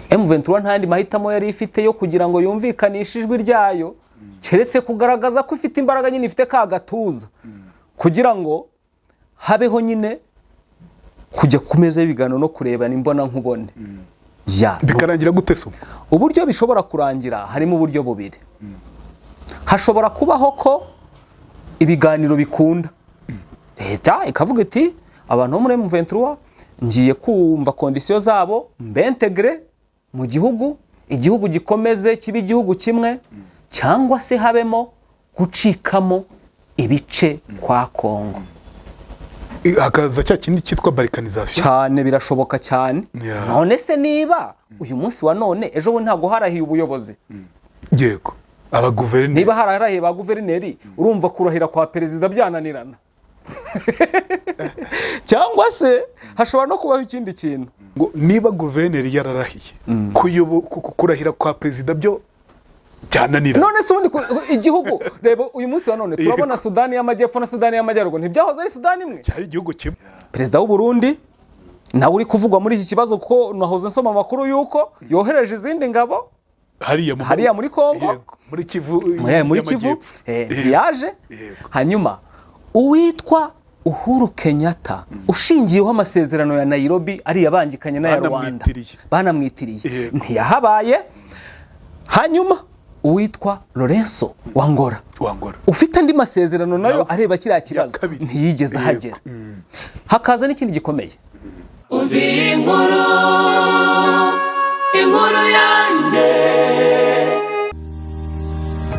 M23 ntandi mahitamo yari ifite yo kugira ngo yumvikanishe ijwi ryayo keretse kugaragaza ko ifite imbaraga nyine ifite ka gatuza kugira ngo habeho nyine kujya kumeza y'ibigano no kureba nimbona nkubone bikarangira gute so uburyo bishobora kurangira harimo uburyo bubiri hashobora kubaho ko ibiganiro bikunda leta ikavuga iti abantu bo muri M23 ngiye kumva kondisiyo zabo mbentegre mu igihugu gikomeze kibe igihugu kimwe cyangwa se habemo gucikamo ibice kwa Kongo akaza cya kindi cyitwa balkanization cyane birashoboka cyane none se niba uyu munsi wa none ejo we ntago harahiye ubuyobozi yego aba guverineri niba hararahiye ba guverineri urumva kurahira kwa perezida byananirana cyangwa se hashobora no kubaho ikindi kintu ngo niba guverineri yararahiye kurahira kwa perezida byo byananira none se ubundi igihugu reba uyu munsi wa none turabona Sudani y'Amajyepfo na Sudani y'Amajyaruguru ntibyahoze ari Sudani imwe cyari igihugu kimwe perezida w'u Burundi nawe uri kuvugwa muri iki kibazo kuko nahoze nsoma amakuru yuko yohereje izindi ngabo hariya muri Kongo muri Kivu yaje hanyuma uwitwa Uhuru Kenyatta ushingiyeho amasezerano ya Nairobi ari yabangikanye na Rwanda banamwitiriye ntiyahabaye hanyuma uwitwa Lorenzo Wangora ufite andi masezerano nayo areba kiriya kibazo ntiyigeze hagera hakaza n'ikindi gikomeye uvi inkuru yanjye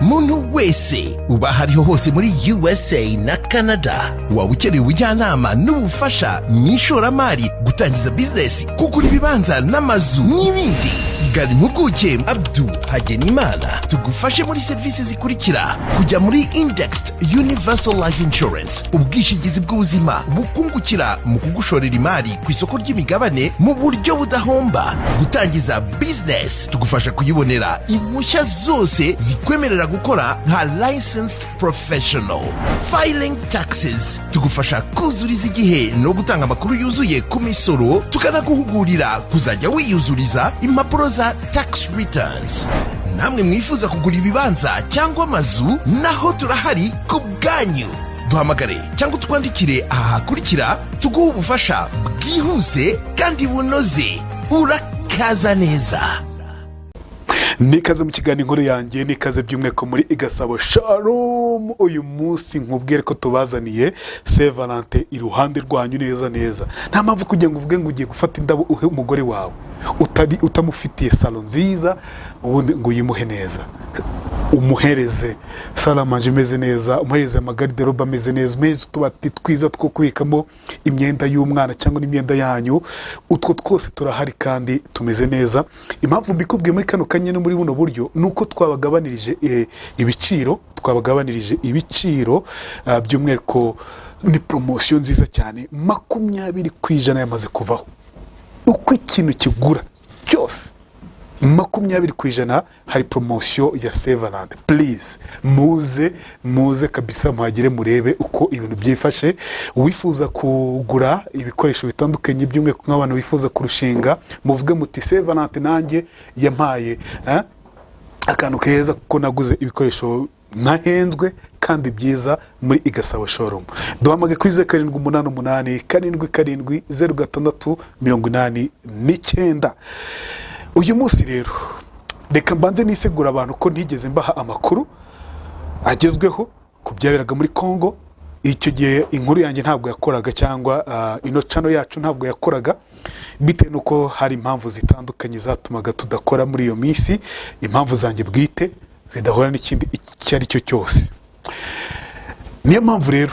muntu wese uba hariho hose muri USA na Canada waba ukeneye ubujyanama n'ubufasha mu ishoramari gutangiza business kugura ibibanza n'amazu n'ibindi gari impuguke Abdu Hagenimana tugufashe muri serivisi zikurikira kujya muri Indexed Universal Life Insurance ubwishingizi bw'ubuzima bukungukira mu kugushorera imari ku isoko ry'imigabane mu buryo budahomba gutangiza business tugufasha kuyibonera impushya zose zikwemerera gukora nka licensed professional filing taxes tugufasha kuzuriza igihe no gutanga amakuru yuzuye ku misoro tukanaguhugurira kuzajya wiyuzuriza impapuro za tax returns namwe mwifuza kugura ibibanza cyangwa amazu naho turahari ku bwanyu duhamagare cyangwa twandikire aha hakurikira tuguhe ubufasha bwihuse kandi bunoze urakaza neza nikaze mu kiganiro inkuru yanjye nikaze by'umweko muri Igasabo Shalom uyu munsi nkubwire ko tubazaniye Saint Valentin iruhande rwanyu neza nta mpamvu kugira ngo uvuge ngo ugiye gufata indabo uhe umugore wawe utamufitiye salo nziza ubundi ngo uyimuhe neza umuhereze salamanje imeze neza umuhereze amagariderobe ameze neza umeze utubati twiza two kubikamo imyenda y'umwana cyangwa n'imyenda yanyu utwo twose turahari kandi tumeze neza impamvu mbikubwiye muri kano kanya no muri buno buryo nuko twabagabanirije ibiciro by'umwihariko ni promotion nziza cyane 20% yamaze kuvaho uko ikintu kigura cyose 20% hari promotion ya Saint Valentin please muze kabisa muhagire murebe uko ibintu byifashe wifuza kugura ibikoresho bitandukanye by'umweko nk'abantu bifuza kurushinga muvuge muti Saint Valentin nanjye yampaye akantu keza kuko naguze ibikoresho nahenzwe kandi byiza muri Igasabo Showroom duhamage kwize 788 760 uyu munsi rero reka mbanze nisegura abantu ko ntigeze mbaha amakuru agezweho kubyabiraga muri Kongo icyo gihe inkuru yanjye ntabwo yakoraga cyangwa ino channel yacu ntabwo yakoraga bitewe nuko hari impamvu zitandukanye zatumaga tudakora muri iyo minsi impamvu zanjye bwite zidahora n'ikindi icyo ari cyo cyose niyo mpamvu rero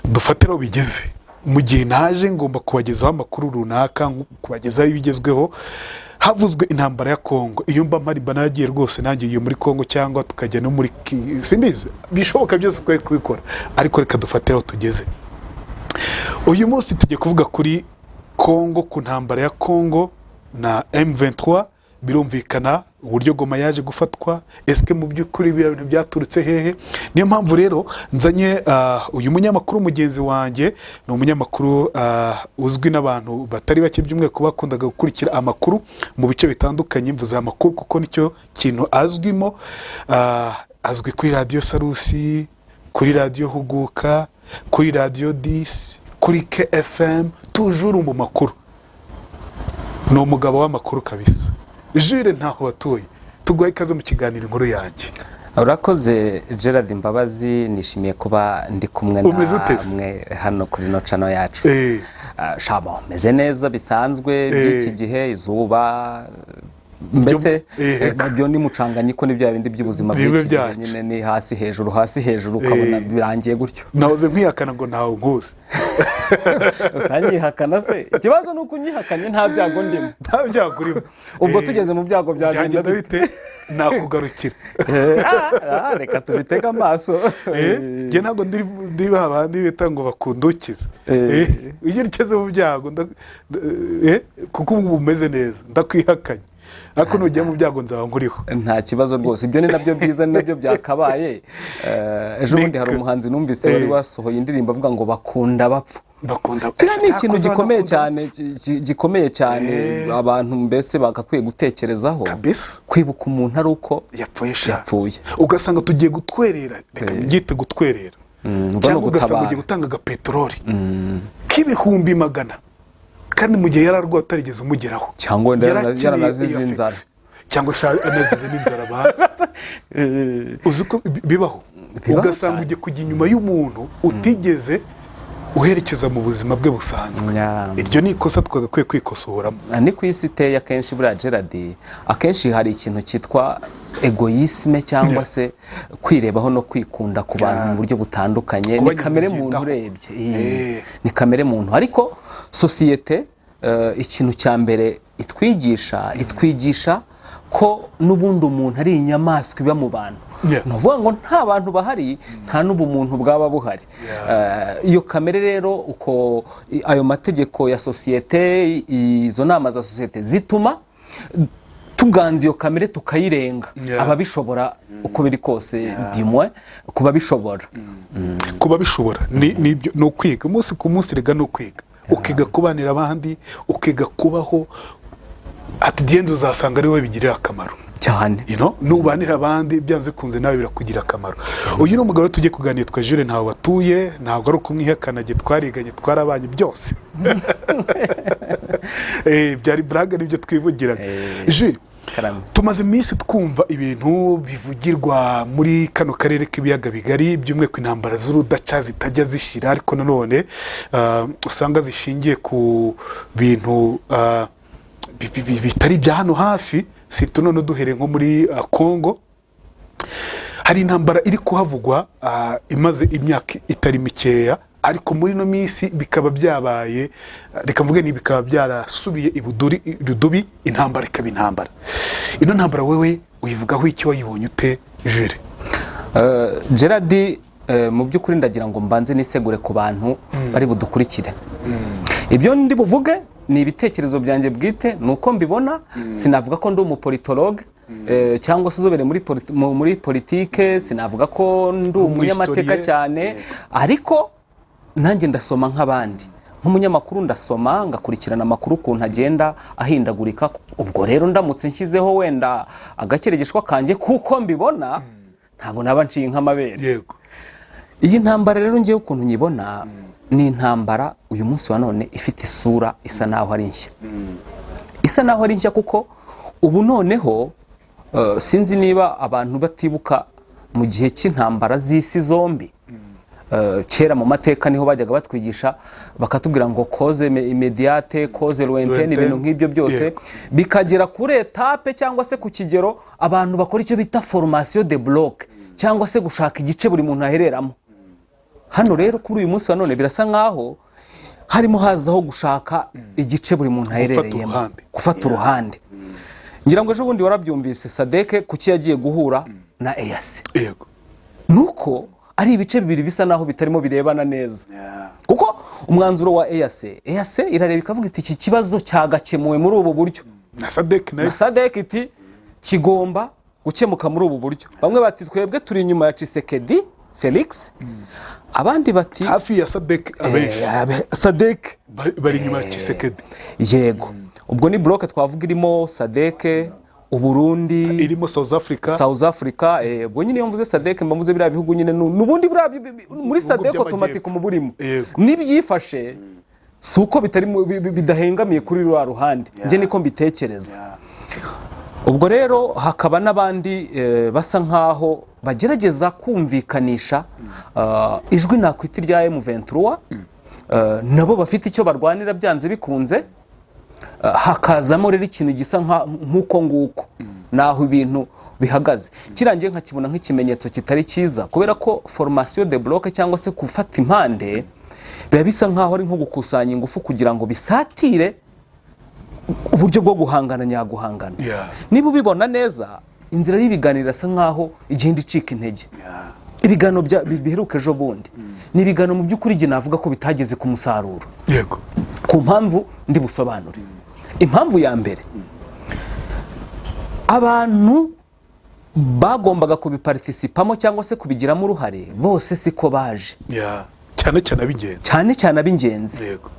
dufatiraho bigeze mu gihe naje ngomba kubagezaho amakuru runaka kubagezaho ibigezweho havuzwe intambara ya Kongo iyo mba mpari banagiye rwose nanjye iyo muri Kongo cyangwa tukajya no muri simbizi bishoboka byose ko kubikora ariko reka dufatiraho tugeze uyu munsi tugiye kuvuga kuri Kongo ku ntambara ya Kongo na M23 birumvikana uburyo Goma yaje gufatwa, eske mu by'ukuri ibintu byaturutse hehe. Niyo mpamvu rero nzanye uyu munyamakuru mugenzi wanjye, ni umunyamakuru uzwi n'abantu batari bake by'umwihariko bakundaga gukurikira amakuru mu bice bitandukanye. Mvuze amakuru kuko nicyo kintu azwimo. Azwi kuri radiyo Sarusi, kuri radiyo Huguka, kuri radiyo 10, kuri KFM, toujours mu makuru. Ni umugabo w'amakuru kabisa. Jules ntaho watuye, tuguhaye ikaze mu kiganiro Inkuru Yanjye. Urakoze Gerard Mbabazi, nishimiye kuba ndi kumwe namwe hano kuri no channel yacu. Shabo meze neza bisanzwe by'iki gihe, izuba mbese byo ni mucanganyiko n'ibyo bindi by'ubuzima bw'iki nyine, ni hasi hejuru ukabona birangiye gutyo. Nahoze nkihakana ngo ntaho nguze. Utanyihakana se? Ikibazo nuko unyihakanye nta byago ndimo. Nta byago urimo. Ubwo tugeze mu byago byagenda bite? Nakugarukira. Reka tubitega amaso. Nge ntabwo ndi babandi bita ngo bakundukize. Iyo ugeze mu byago kuko ubu umeze neza ndakwihakanye. Ariko nujya mu byago nzaba nkuriho. Nta kibazo rwose, ibyo ni nabyo byiza, ni nabyo byakabaye. Ejo bundi hari umuhanzi numvise wari wasohoye indirimbo avuga ngo bakunda bapfa. Ni ikintu gikomeye cyane abantu mbese bagakwiye gutekerezaho, kwibuka umuntu ari uko yapfuye. Ugasanga tugiye gutwerera, reka byite gutwerera, cyangwa ugasanga ugiye gutanga agapeteroli k'ibihumbi 100, kandi mu gihe yararwaye atarigeze umugeraho, cyangwa yaranazize inzara, cyangwa anazize n'inzara abantu. Uzi ko bibaho, ugasanga ugiye kujya inyuma y'umuntu utigeze uherekeza mu buzima bwe busanzwe. Iryo ni ikosa twagakwiye kwikosoramo. Ni ku isi iteye akenshi buriya Gerard, akenshi hari ikintu cyitwa egoisme cyangwa se kwirebaho no kwikunda ku bantu mu buryo butandukanye. Ni kamere muntu urebye, ni kamere muntu. Ariko sosiyete ikintu cya mbere itwigisha ko n'ubundi umuntu ari inyamaswa iba mu bantu. Navuga ngo nta bantu bahari, nta n'ubumuntu bwaba buhari. Iyo kamere rero, uko ayo mategeko ya sosiyete, izo nama za sosiyete zituma tuganza iyo kamere tukayirenga. Ababishobora uko biri kose, dimwe kuba bishobora. Kuba bishobora ni ukwiga umunsi ku munsi, rega no kwiga, ukiga kubanira abandi, ukiga kubaho. At the end uzasanga ari we bigirira akamaro cyane. Nubanira abandi byanze kunze nawe birakugira akamaro. Uyu ni umugabo tugiye kuganira, twa Jules ntaho watuye, ntabwo ari ukumwihakana, twariganye twarabanye byose. Byari blague nibyo twivugiraga. Jules, tumaze iminsi twumva ibintu bivugirwa muri kano karere k'ibiyaga bigari, by'umwihariko intambara z'urudaca zitajya zishira, ariko nanone usanga zishingiye ku bintu bitari bya hano hafi. Sito none duhere nko muri Kongo, hari intambara iri kuhavugwa imaze imyaka itari mikeya, ariko muri no minsi bikaba byabaye, reka mvuge ni bikaba byarasubiye irudubi, intambara ikaba intambara. Ino ntambara wewe uyivugaho iki, wayibonye ute Jules? Gerard, mu by'ukuri ndagira ngo mbanze nisegure ku bantu bari budukurikire. Ibyo ndi buvuge ni ibitekerezo byanjye bwite, nuko mbibona. Sinavuga ko ndi umupolitologue cyangwa se uzobere muri politike, sinavuga ko ndi umunyamateka cyane, ariko nanjye ndasoma nk'abandi. Nk'umunyamakuru ndasoma, ngakurikirana amakuru ukuntu agenda ahindagurika. Ubwo rero ndamutse nshyizeho wenda agakeregeshwa kanjye kuko mbibona, ntabwo naba nciye nk'amabere. Iyi ntambara rero ngiye ukuntu nyibona, ni intambara uyu munsi wa none ifite isura isa naho ari nshya. Isa naho ari nshya kuko ubu noneho sinzi niba abantu batibuka mu gihe cy'intambara z'isi zombi. Kera mu mateka niho bajyaga batwigisha bakatubwira ngo cause immédiate, cause lointaine, ibintu nk'ibyo byose bikagera kuri etape cyangwa se ku kigero abantu bakora icyo bita formation de bloc, cyangwa se gushaka igice buri muntu ahereramo. Hano rero kuri uyu munsi wa none birasa nkaho harimo hazaho gushaka igice buri muntu aherereyemo, gufata uruhande. Ngira ngo ejo bundi warabyumvise, Sadek kuki yagiye guhura na EAC. Nuko ari ibice bibiri bisa naho bitarimo birebana neza. Kuko umwanzuro wa EAC irareba ikavuga iti iki kibazo cyagakemuwe muri ubu buryo. na Sadek nayo na Sadek iti kigomba gukemuka muri ubu buryo. Bamwe bati twebwe turi inyuma ya Tshisekedi Felix, abandi bati hafi ya Sadek abenshi Sadek bari inyuma ya Tshisekedi. Yego, ubwo ni bloke twavuga irimo Sadek, Uburundi, irimo South Africa, ubwo nyine iyo mvuze Sadek mbavuze biriya bihugu nyine n'ubundi muri Sadek automatic mu burimo nibyifashe si uko bidahengamiye kuri rwa ruhande, nje niko mbitekereza. Ubwo rero hakaba n'abandi basa nkaho bagerageza kumvikanisha ijwi nakwita rya M23, nabo bafite icyo barwanira byanze bikunze, hakazamo rero ikintu gisa nk'uko nguko naho ibintu bihagaze. Kirangiye nkakibona nk'ikimenyetso kitari cyiza, kubera ko formation de bloc cyangwa se gufata impande biba bisa nkaho ari nko gukusanya ingufu kugira ngo bisatire uburyo bwo guhangana nyaguhangana. Niba ubibona neza, inzira y'ibiganiro asa nkaho igenda icika intege. Ibigano biheruka ejo bundi ni ibigano mu by'ukuri igihe navuga ko bitageze ku musaruro. Yego, ku mpamvu ndi busobanure. Impamvu ya mbere, abantu bagombaga kubiparticipamo cyangwa se kubigiramo uruhare bose siko baje, cyane cyane ab'ingenzi. Yego,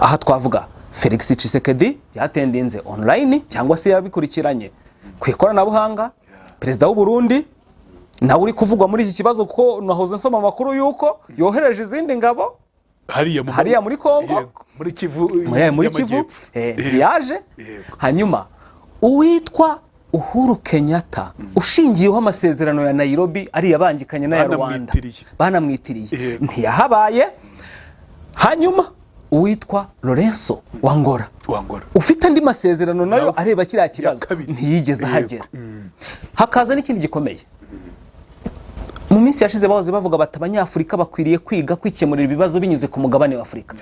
aha twavuga Felix Tshisekedi yatendinze online cyangwa se yabikurikiranye ku ikoranabuhanga. Perezida w'u Burundi nawe uri kuvugwa muri iki kibazo, kuko nahoze nsoma amakuru yuko yohereje izindi ngabo hariya muri Kongo, muri Kivu yaje. Hanyuma uwitwa Uhuru Kenyatta ushingiyeho amasezerano ya Nairobi ari yabangikanye n'aya Rwanda banamwitiriye ntiyahabaye. Hanyuma uwitwa Lorenzo Wangora ufite andi masezerano nayo areba kiriya kibazo ntiyigeze ahagera. Hakaza n'ikindi gikomeye, mu minsi yashize bahoze bavuga bati abanyafurika bakwiriye kwiga kwikemurira ibibazo binyuze ku mugabane wa Afurika.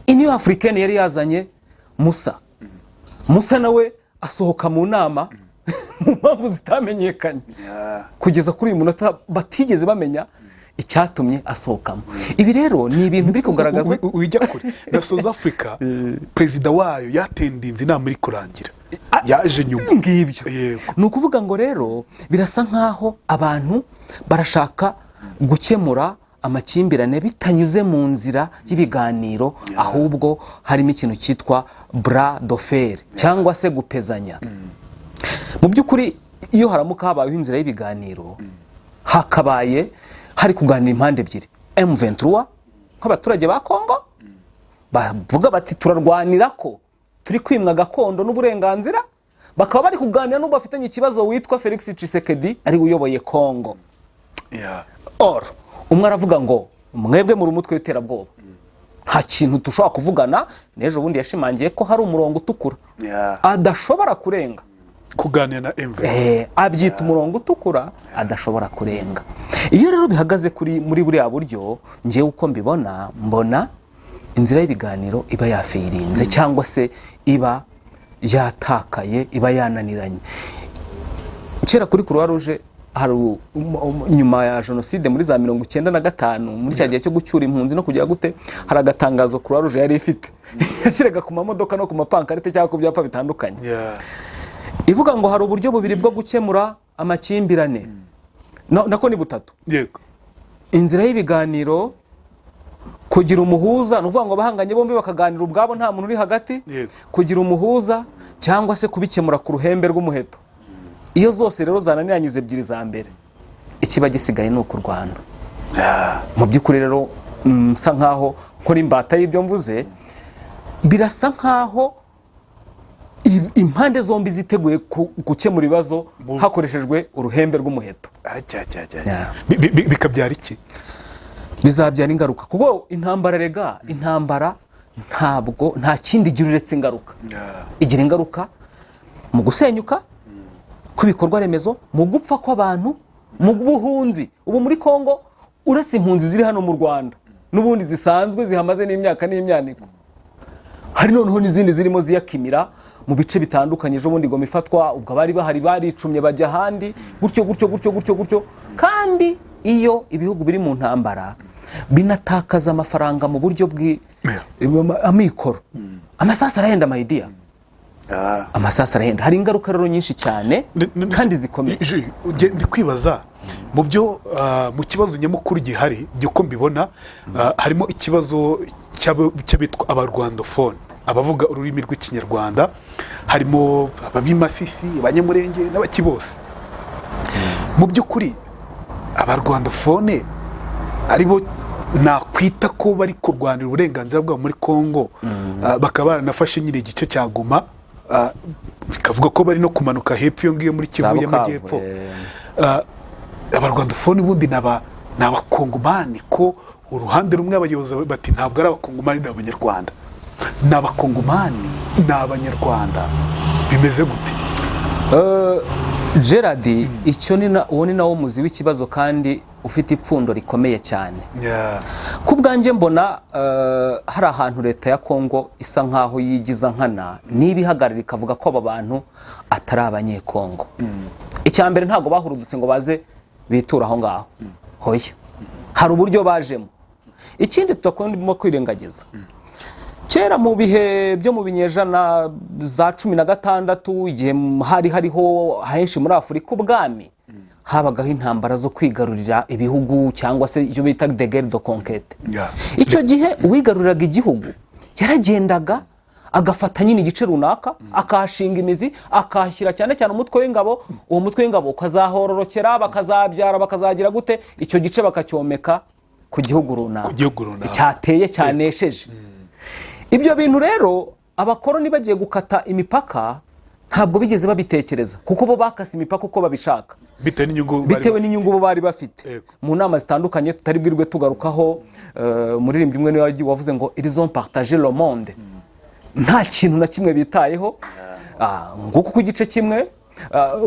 Union Africaine yari yazanye Musa nawe asohoka mu nama mu mpamvu zitamenyekanye kugeza kuri uyu munota batigeze bamenya icyatumye asohokamo. Ibi rero ni ibintu biri kugaragaza wijya kure na South Africa. Perezida wayo yatendinze inama iri kurangira, yaje nyuma ngibyo. Ni ukuvuga ngo rero birasa nkaho abantu barashaka gukemura amakimbirane bitanyuze mu nzira y'ibiganiro, ahubwo harimo ikintu cyitwa bras de fer cyangwa se gupezanya. Mu by'ukuri iyo haramuka habayeho inzira y'ibiganiro, hakabaye hari kuganira impande ebyiri, M23 nk'abaturage ba Kongo bavuga bati turarwanira ko turi kwimwa gakondo n'uburenganzira, bakaba bari kuganira n'ubu bafitanye ikibazo witwa Felix Tshisekedi ari uyoboye Kongo. Umwe aravuga ngo mwebwe muri umutwe w'iterabwoba, nta kintu dushobora kuvugana. N'ejo bundi yashimangiye ko hari umurongo utukura adashobora kurenga kuganira na M23, abyita umurongo utukura adashobora kurenga. Iyo rero bihagaze muri buriya buryo, ngewe uko mbona inzira y'ibiganiro iba yafirinze cyangwa se iba yatakaye, iba yananiranye. Kera kuri Croix Rouge hari nyuma ya jenoside muri za 1995 muri cya gihe cyo gucyura impunzi no kugira gute, hari agatangazo Croix Rouge yari ifite yashyiraga ku mamodoka no ku mapankarite cyangwa ku byapa bitandukanye, ivuga ngo hari uburyo bubiri bwo gukemura amakimbirane. Nako ni butatu. Yego, inzira y'ibiganiro, kugira umuhuza, nuvuga ngo bahanganye bombi bakaganira ubwabo nta muntu uri hagati, kugira umuhuza cyangwa se kubikemura ku ruhembe rw'umuheto. Iyo zose rero zananiranyuze ebyiri za mbere, ikiba gisigaye ni ukurwana. Mu by'ukuri rero nsa nkaho kuri imbata y'ibyo mvuze, birasa nkaho impande zombi ziteguye gukemura ibibazo hakoreshejwe uruhembe rw'umuheto. Bikabyara iki? Bizabyara ingaruka, kuko intambara ntabwo nta kindi igira uretse ingaruka. Igira ingaruka mu gusenyuka kw'ibikorwa remezo, mu gupfa kw'abantu, mu buhunzi. Ubu muri Kongo uretse impunzi ziri hano mu Rwanda n'ubundi zisanzwe zihamaze n'imyaka n'imyaniko, hari noneho n'izindi zirimo ziyakimira mu bice bitandukanye. Ejo bundi Goma ifatwa, ubwo bari bahari baricumye bajya ahandi, gutyo. Kandi iyo ibihugu biri mu ntambara binatakaza amafaranga mu buryo amikoro, amasasa arahenda mayidiya. amasasu arahenda. Hari ingaruka rero nyinshi cyane kandi zikomeye. Ndi kwibaza mu byo mu kibazo nyamukuru gihari uko mbibona, harimo ikibazo cy'abitwa abarwandofone, abavuga ururimi rw'ikinyarwanda, harimo ababimasisi, abanyamurenge n'abaki bose. Mu by'ukuri abarwandofone aribo nakwita ko bari kurwanira uburenganzira bwabo muri Kongo, bakaba baranafashe nyine igice cya Goma, bikavuga ko bari no kumanuka hepfo iyo ngiyo muri Kivu y'Amajyepfo. Abarwandofone ubundi ni abakongomani, ko uruhande rumwe abayobozi bati ntabwo ari abakongomani, ni abanyarwanda. Ni abakongomani, ni abanyarwanda, bimeze gute? Gerard, icyo uwo ni nawo muzi w'ikibazo kandi ufite ipfundo rikomeye cyane. Ku bwanjye mbona hari ahantu leta ya Kongo isa nkaho yigiza nkana niba ihagarara ikavuga ko aba bantu atari abanyekongo. Icya mbere ntabwo bahurudutse ngo baze bitura aho ngaho, hoya, hari uburyo bajemo. Ikindi tutakundimo kwirengagiza, kera mu bihe byo mu binyejana za 16 igihe hariho henshi muri Afurika ubwami, habagaho intambara zo kwigarurira ibihugu cyangwa se icyo bita de guerre de conquête. Icyo gihe uwigaruriraga igihugu yaragendaga agafata nyine igice runaka, akahashinga imizi, akahashyira cyane cyane umutwe w'ingabo. Uwo mutwe w'ingabo ukazahororokera, bakazabyara, bakazagira gute, icyo gice bakacyomeka ku gihugu runaka cyateye cyanesheje. Ibyo bintu rero abakoroni bagiye gukata imipaka ntabwo bigeze babitekereza, kuko bo bakase imipaka uko babishaka bitewe n'inyungu bo bari bafite. Mu nama zitandukanye tutari bwirwe tugarukaho, muririmbyi umwe niwe wavuze ngo ils ont partagé le monde. Nta kintu na kimwe bitayeho, nguko ku gice kimwe.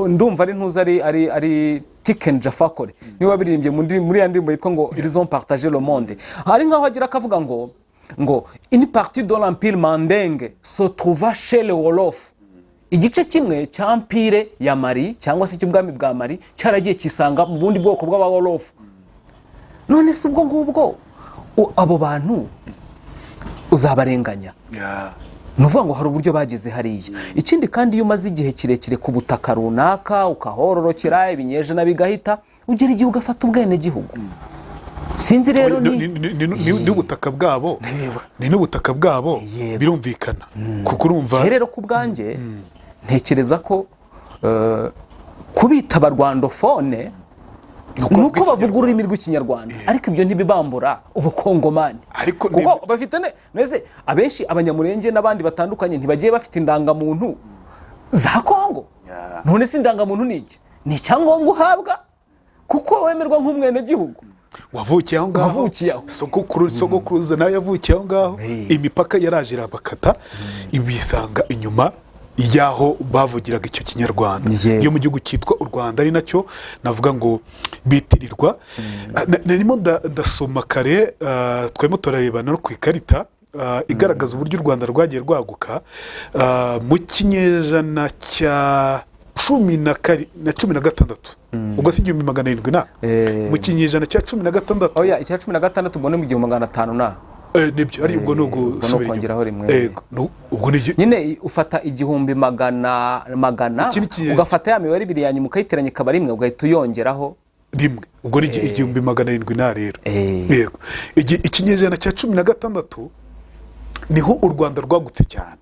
Ndumva ari ntuza ari Tiken Jafakore niwe wabiririmbye muri ya ndirimbo yitwa ngo ils ont partagé le monde. Hari nkaho agira akavuga ngo une partie de l'empire mandingue se trouva chez les Wolof. Igice kimwe cya empire ya Mali cyangwa se cy'ubwami bwa Mali cyaragiye kisanga mu bundi bwoko bw'aba Wolof. None se ubwo ngubwo abo bantu uzabarenganya? Nuvuga ngo hari uburyo bageze hariya. Ikindi kandi iyo umaze igihe kirekire ku butaka runaka ukahororokera ibinyejana bigahita, ugera igihe ugafata ubwene gihugu. Sinzi rero ni ubutaka bwabo, ni n'ubutaka bwabo, birumvikana. Kuko urumva rero ku bwanjye ntekereza ko kubita abarwandofone nuko bavuga ururimi rw'ikinyarwanda, ariko ibyo ntibibambura ubukongomani. Kuko bafite neze abenshi abanyamurenge n'abandi batandukanye ntibagiye bafite indangamuntu za Kongo. None se indangamuntu ni iki? Ni icyangombwa uhabwa kuko wemerwa nk'umwene gihugu. Wavukiye aho ngaho, sogokuruza nawe yavukiye aho ngaho. Imipaka yaraje irabakata, ibisanga inyuma yaho bavugiraga icyo kinyarwanda. Iyo mu gihugu cyitwa u Rwanda, ari nacyo navuga ngo bitirirwa. Narimo ndasoma kare, twemo turarebana no ku ikarita igaragaza uburyo u Rwanda rwagiye rwaguka mu kinyejana cya 16 ubwo si 1700 mu kinyejana cya 16. Oya, icya 16 ubone mu 1500 na nibyo ari ubwo no gusubira ubwo nyine ufata 100 ugafata ya mibare ibiri yanyu mukayiteranya ikaba rimwe, ugahita uyongeraho rimwe, ubwo ni 1700 na rero. Yego, ikinyejana cya 16 niho u Rwanda rwagutse cyane.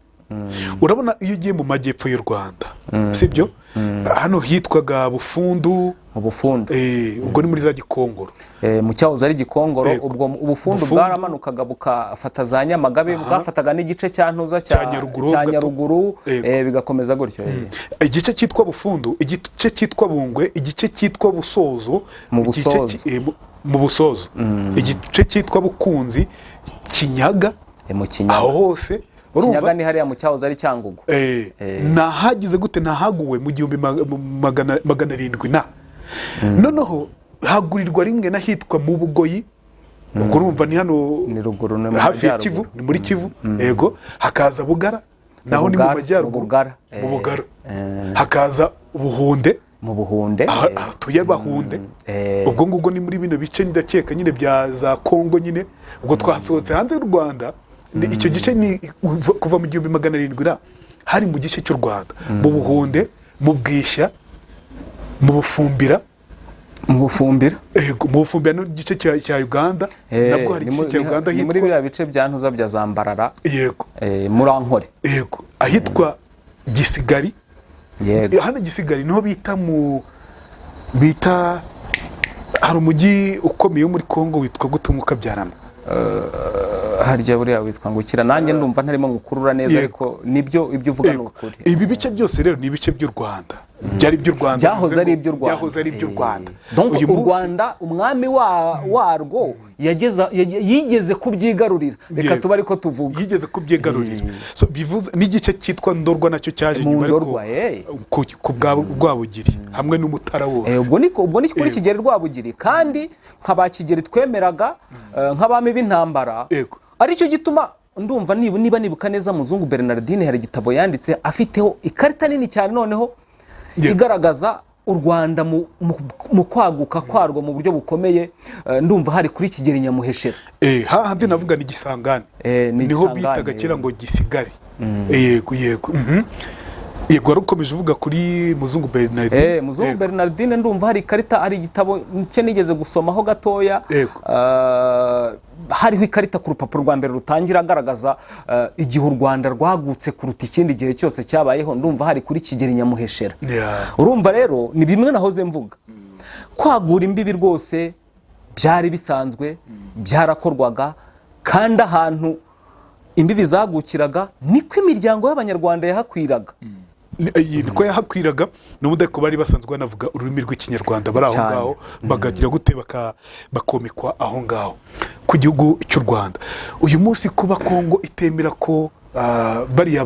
Urabona iyo ugiye mu majyepfo y'u Rwanda, sibyo, hano hitwaga Bufundu, ubwo ni muri za Gikongoro, mu cyahoze ari Gikongoro. Ubwo Ubufundu bwaramanukaga bukafata za Nyamagabe, bwafataga n'igice cya Ntuza cya Nyaruguru, bigakomeza gutyo. Igice cyitwa Bufundu, igice cyitwa Bungwe, igice cyitwa Busozo, mu Busozo, igice cyitwa Bukunzi, Kinyaga, aho hose Kinyaga ni hariya mu cyahoze ari Cyangugu. Nahagize gute, nahaguwe mu 1700 na noneho hagurirwa rimwe n'ahitwa mu Bugoyi. Ubwo urumva ni hano hafi ya Kivu, ni muri Kivu. Yego, hakaza Bugara, naho ni mu majyaruguru, mu Bugara. Hakaza Buhunde, mu Buhunde, tuye Bahunde. Ubwo ngubwo ni muri bino bice ndakeka nyine bya za Kongo nyine. Ubwo twasohotse hanze y'u Rwanda, icyo gice ni kuva mu 1700 hari mu gice cy'u Rwanda mu Buhunde, mu Bwishya, mu Bufumbira, mu Bufumbira n'igice cya Uganda, nabwo hari igice cya Uganda ni muri biriya bice bya Ntuza bya Zambarara, yego, muri Ankore, yego, ahitwa Gisigari, yego, hano Gisigari niho bita hari umujyi ukomeye wo muri Kongo witwa gute Mukabyarana, harya buriya witwa ngukira, nanjye ndumva ntarimo ngukurura neza, ariko nibyo ibyo uvuga ni ukuri. Ibi bice byose rero ni ibice by'u Rwanda, byari iby'u Rwanda, byahoze ari iby'u Rwanda, byahoze ari iby'u Rwanda. Donc u Rwanda umwami warwo yigeze kubyigarurira, reka tuba ariko tuvuga, yigeze kubyigarurira. So bivuze n'igice cyitwa Ndorwa nacyo cyaje nyuma ariko ku Rwabugiri hamwe n'Umutara wose. Ubwo ni kuri Kigeli Rwabugiri, kandi nk'abakigeli twemeraga nk'abami b'intambara, aricyo gituma ndumva niba nibuka neza Muzungu Bernardine hari igitabo yanditse afiteho ikarita nini cyane noneho igaragaza u Rwanda mu kwaguka kwarwo mu buryo bukomeye. Ndumva hari kuri Kigeli Nyamuheshera, hahandi navuga ni Gisangane, niho bitaga kera ngo Gisigari. Yego yego, wari ukomeje uvuga kuri Muzungu Bernardine. Muzungu Bernardine ndumva hari ikarita, hari igitabo cye nigeze gusomaho gatoya, hariho ikarita ku rupapuro rwa mbere rutangira agaragaza igihe u Rwanda rwagutse kuruta ikindi gihe cyose cyabayeho. Ndumva hari kuri Kigeli Nyamuheshera. Urumva rero ni bimwe nahoze mvuga, kwagura imbibi rwose byari bisanzwe, byarakorwaga, kandi ahantu imbibi zagukiraga niko imiryango y'Abanyarwanda yahakwiraga. Niko yahakwiraga, n'ubundi ariko bari basanzwe banavuga ururimi rw'Ikinyarwanda, bari aho ngaho bagagira gute bakomekwa aho ngaho ku gihugu cy'u Rwanda. Uyu munsi kuba Kongo itemera ko bariya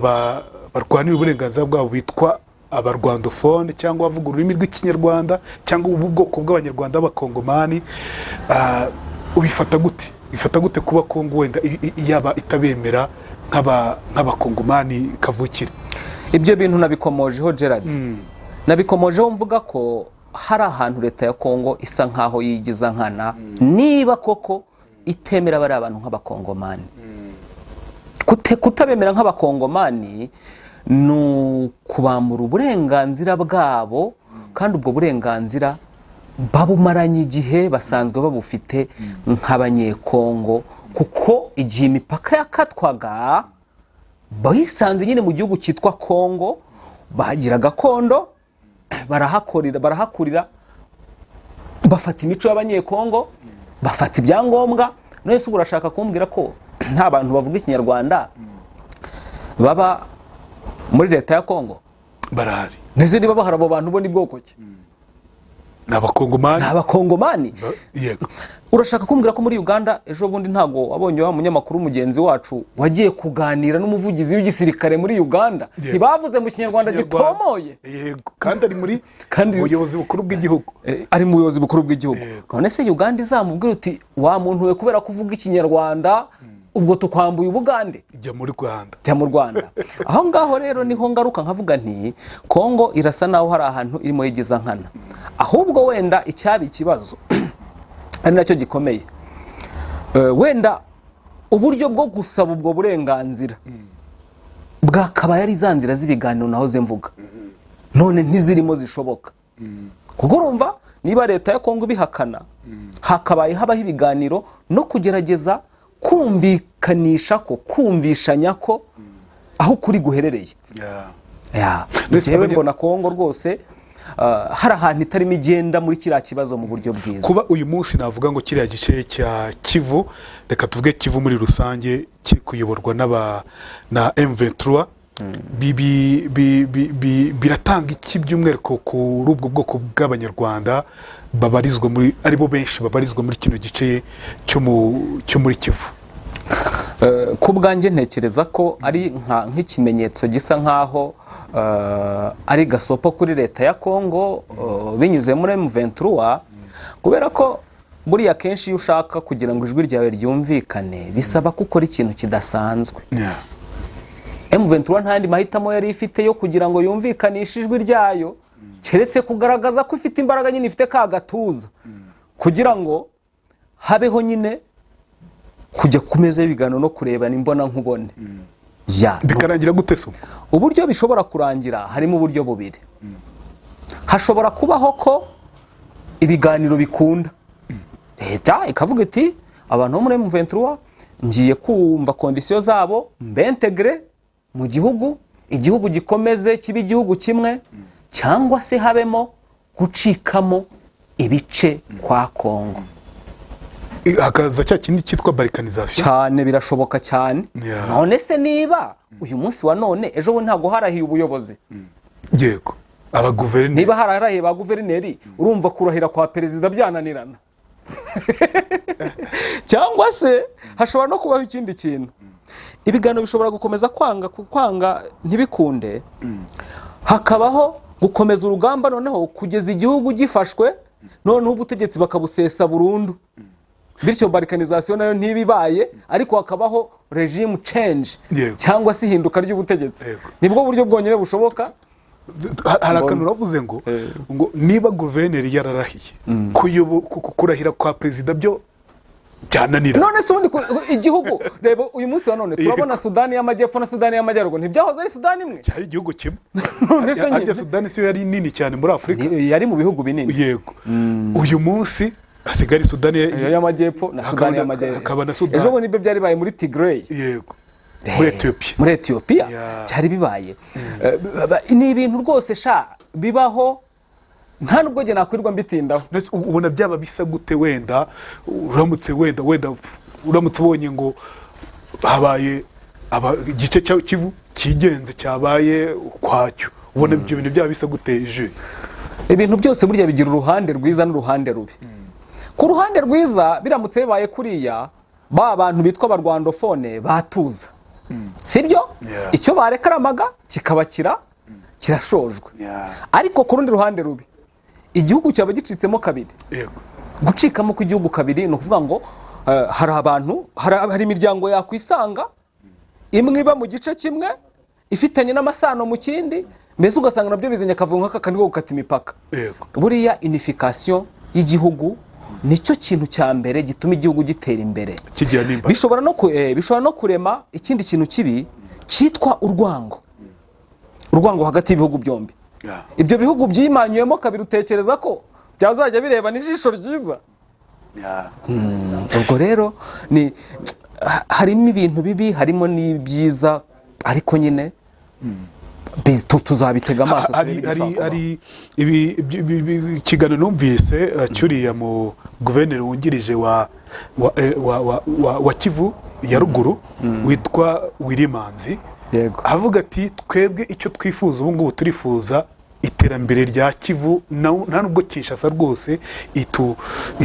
barwanira uburenganzira bwabo bitwa abarwandofone cyangwa bavuga ururimi rw'Ikinyarwanda cyangwa ubu bwoko bw'Abanyarwanda b'Abakongomani, ubifata gute? Bifata gute kuba Kongo wenda yaba itabemera nk'Abakongomani kavukire? Ibyo bintu nabikomojeho Gerard, nabikomojeho mvuga ko hari ahantu leta ya Kongo isa nkaho yigiza nkana, niba koko itemera bari abantu nk'Abakongomani. Kutabemera nk'Abakongomani ni kubambura uburenganzira bwabo, kandi ubwo burenganzira babumaranye igihe basanzwe babufite nk'Abanyekongo, kuko igihe imipaka yakatwaga bayisanze nyine mu gihugu cyitwa Kongo, bahagira gakondo, barahakurira, bafata imico y'Abanyekongo, bafata ibyangombwa. None se urashaka kumbwira ko nta bantu bavuga Ikinyarwanda baba muri leta ya Kongo? Barahari. Neze niba bahari abo bantu bo ni bwoko ki? N'Abakongomani. Yego. Urashaka kumbwira ko muri Uganda ejo bundi ntago wabonye wa munyamakuru mugenzi wacu wagiye kuganira n'umuvugizi w'igisirikare muri Uganda? Ntibavuze mu Kinyarwanda gitomoye. Yego, kandi ari muri ubuyobozi bukuru bw'igihugu. Ari mu buyobozi bukuru bw'igihugu. None se Uganda izamubwira uti wa muntu we kubera kuvuga Ikinyarwanda ubwo tukwambuye Ubugande? Jya mu Rwanda. Aho ngaho rero niho ngaruka nkavuga nti Kongo irasa naho hari ahantu irimo yigiza nkana. Ahubwo wenda icyaba ikibazo ari nacyo gikomeye, wenda uburyo bwo gusaba ubwo burenganzira bwakabaye ari za nzira z'ibiganiro nahoze mvuga, none ntizirimo zishoboka. Kuko urumva niba leta ya Kongo ibihakana, hakabaye habaho ibiganiro no kugerageza kumvishanya ko aho kuri guherereye. Yewe mbona Kongo rwose hari ahantu itarimo igenda muri kiriya kibazo mu buryo bwiza. Kuba uyu munsi navuga ngo kiriya gice cya Kivu, reka tuvuge Kivu muri rusange, kiri kuyoborwa na M23, biratanga iki by'umwihariko kuri ubwo bwoko bw'Abanyarwanda babarizwa muri, aribo benshi babarizwa muri kino gice cyo muri Kivu? Ku bwanjye ntekereza ko ari nk'ikimenyetso gisa nkaho ari gasopo kuri leta ya Kongo binyuze muri M23, kubera ko buriya kenshi iyo ushaka kugira ngo ijwi ryawe ryumvikane bisaba ko ukora ikintu kidasanzwe. M23 ntandi mahitamo yari ifite yo kugira ngo yumvikanishe ijwi ryayo, keretse kugaragaza ko ifite imbaraga nyine, ifite ka gatuza, kugira ngo habeho nyine kujya ku meza y'ibiganiro no kureba n'imbona nkubone. bikarangira gute se? Uburyo bishobora kurangira harimo uburyo bubiri. Hashobora kubaho ko ibiganiro bikunda, leta ikavuga iti abantu bo muri M23 ngiye kumva kondisiyo zabo mbentegre mu gihugu, igihugu gikomeze kibe igihugu kimwe, cyangwa se habemo gucikamo ibice kwa Kongo. Hakaza cya kindi cyitwa balkanization Cyane birashoboka cyane. None se niba uyu munsi wa none ejo bundi ntago harahiye ubuyobozi, yego abaguverineri, niba hararahiye ba guverineri, urumva kurahira kwa perezida byananirana? Cyangwa se hashobora no kubaho ikindi kintu, ibiganiro bishobora gukomeza kwanga ntibikunde, hakabaho gukomeza urugamba noneho kugeza igihugu gifashwe, noneho ubutegetsi bakabusesa burundu, bityo balkanization nayo ntibibaye, ariko hakabaho regime change cyangwa se ihinduka ry'ubutegetsi. Nibwo buryo bwonyine bushoboka. Hari akantu uravuze ngo niba guverineri yararahiye kurahira kwa perezida byo byananira. None se ubundi igihugu reba uyu munsi wa none turabona Sudani y'Amajyepfo na Sudani y'Amajyaruguru ntibyahoze ari Sudani imwe, cyari igihugu kimwe. Arya Sudani si yari nini cyane muri Afurika, yari mu bihugu binini. Yego. Uyu munsi hasigari Sudani y'Amajyepfo na Sudani y'Amajyaruguru. Ejo bundi ibyo byari baye muri Tigray. Yego. Muri Ethiopia cyari bibaye. Ni ibintu rwose bibaho, nta nubwo nge nakwirwa mbitindaho. Ubona byaba bisa gute wenda uramutse uramutse ubonye ngo habaye igice cya Kivu kigenze cyabaye ukwacyo, ubona ibyo bintu byaba bisa gute? Ibintu byose burya bigira uruhande rwiza n'uruhande rubi. Ku ruhande rwiza biramutse bibaye kuriya, ba bantu bitwa abarwandofone batuza, sibyo? Icyo barekaramaga kikaba kirashojwe. Ariko ku rundi ruhande rubi, igihugu cyaba gicitsemo kabiri. Gucikamo kw'igihugu kabiri ni ukuvuga ngo hari abantu, hari imiryango yakwisanga imwe iba mu gice kimwe ifitanye n'amasano mu kindi, mbese ugasanga nabyo bizanye akavuyo nk'aka kandi gukata imipaka. Buriya unification y'igihugu nicyo kintu cya mbere gituma igihugu gitera imbere. Bishobora no kurema ikindi kintu kibi cyitwa urwango hagati y'ibihugu byombi. Ibyo bihugu byimanyuyemo kabiri, utekereza ko byazajya bireba n'ijisho ryiza? Ubwo rero harimo ibintu bibi, harimo n'ibyiza, ariko nyine tuzabitega amaso. Hari ikiganiro numvise cyuriya mu guverineri wungirije wa Kivu ya ruguru witwa Wilimanzi, avuga ati twebwe icyo twifuza ubu ngubu turifuza iterambere rya Kivu, nta nubwo Kinshasa rwose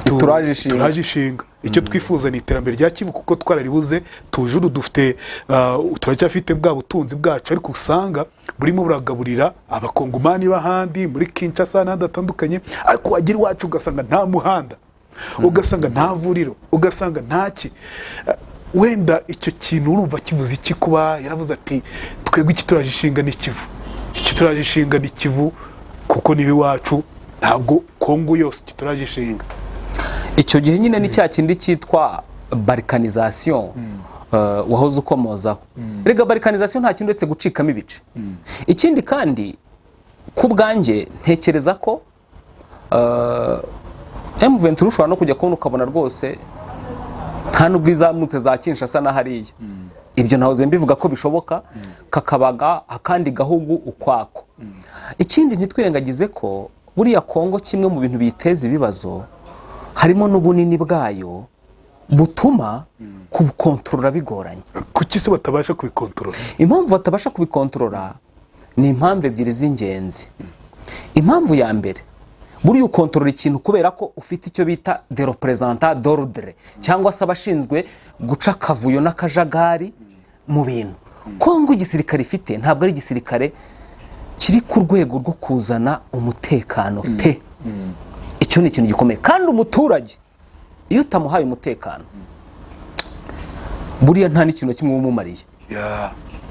turaje ishinga. Icyo twifuza ni iterambere rya Kivu kuko twararibuze, tujuru dufite turacyafite bwa butunzi bwacu, ariko usanga burimo buragaburira abakongomani b'ahandi muri Kinshasa n'ahandi hatandukanye, ariko wagira iwacu ugasanga nta muhanda, ugasanga nta vuriro, ugasanga ntaki. Wenda icyo kintu urumva kivuze iki? Kuba yaravuze ati twebwe iki turaje ishinga ni Kivu, iki turaje ishinga ni Kivu kuko niho iwacu, ntabwo Kongo yose iki turaje ishinga. Icyo gihe nyine ni cya kindi cyitwa balkanization wahoze ukomozaho. Rega balkanization nta kindi uretse gucikamo ibice. Ikindi kandi ku bwanjye ntekereza ko M23 ushobora no kujya kubona ukabona rwose nta nubwo izamutse za Kinshasa na hariya. Ibyo nahoze mbivuga ko bishoboka, kakabaga akandi gahugu ukwako. Ikindi ntitwirengagize ko buriya Kongo kimwe mu bintu biteza ibibazo harimo n'ubunini bwayo butuma kubukontorora bigoranye. Kuki se batabasha kubikontorora? Impamvu batabasha kubikontorora ni impamvu ebyiri z'ingenzi. Impamvu ya mbere, buriya ukontorora ikintu kubera ko ufite icyo bita des représentants d'ordre, cyangwa se abashinzwe guca akavuyo n'akajagari mu bintu. Kongo igisirikare ifite ntabwo ari igisirikare kiri ku rwego rwo kuzana umutekano pe. Icyo ni ikintu gikomeye. Kandi umuturage iyo utamuhaye umutekano, buriya nta n'ikintu kimwe umumariye.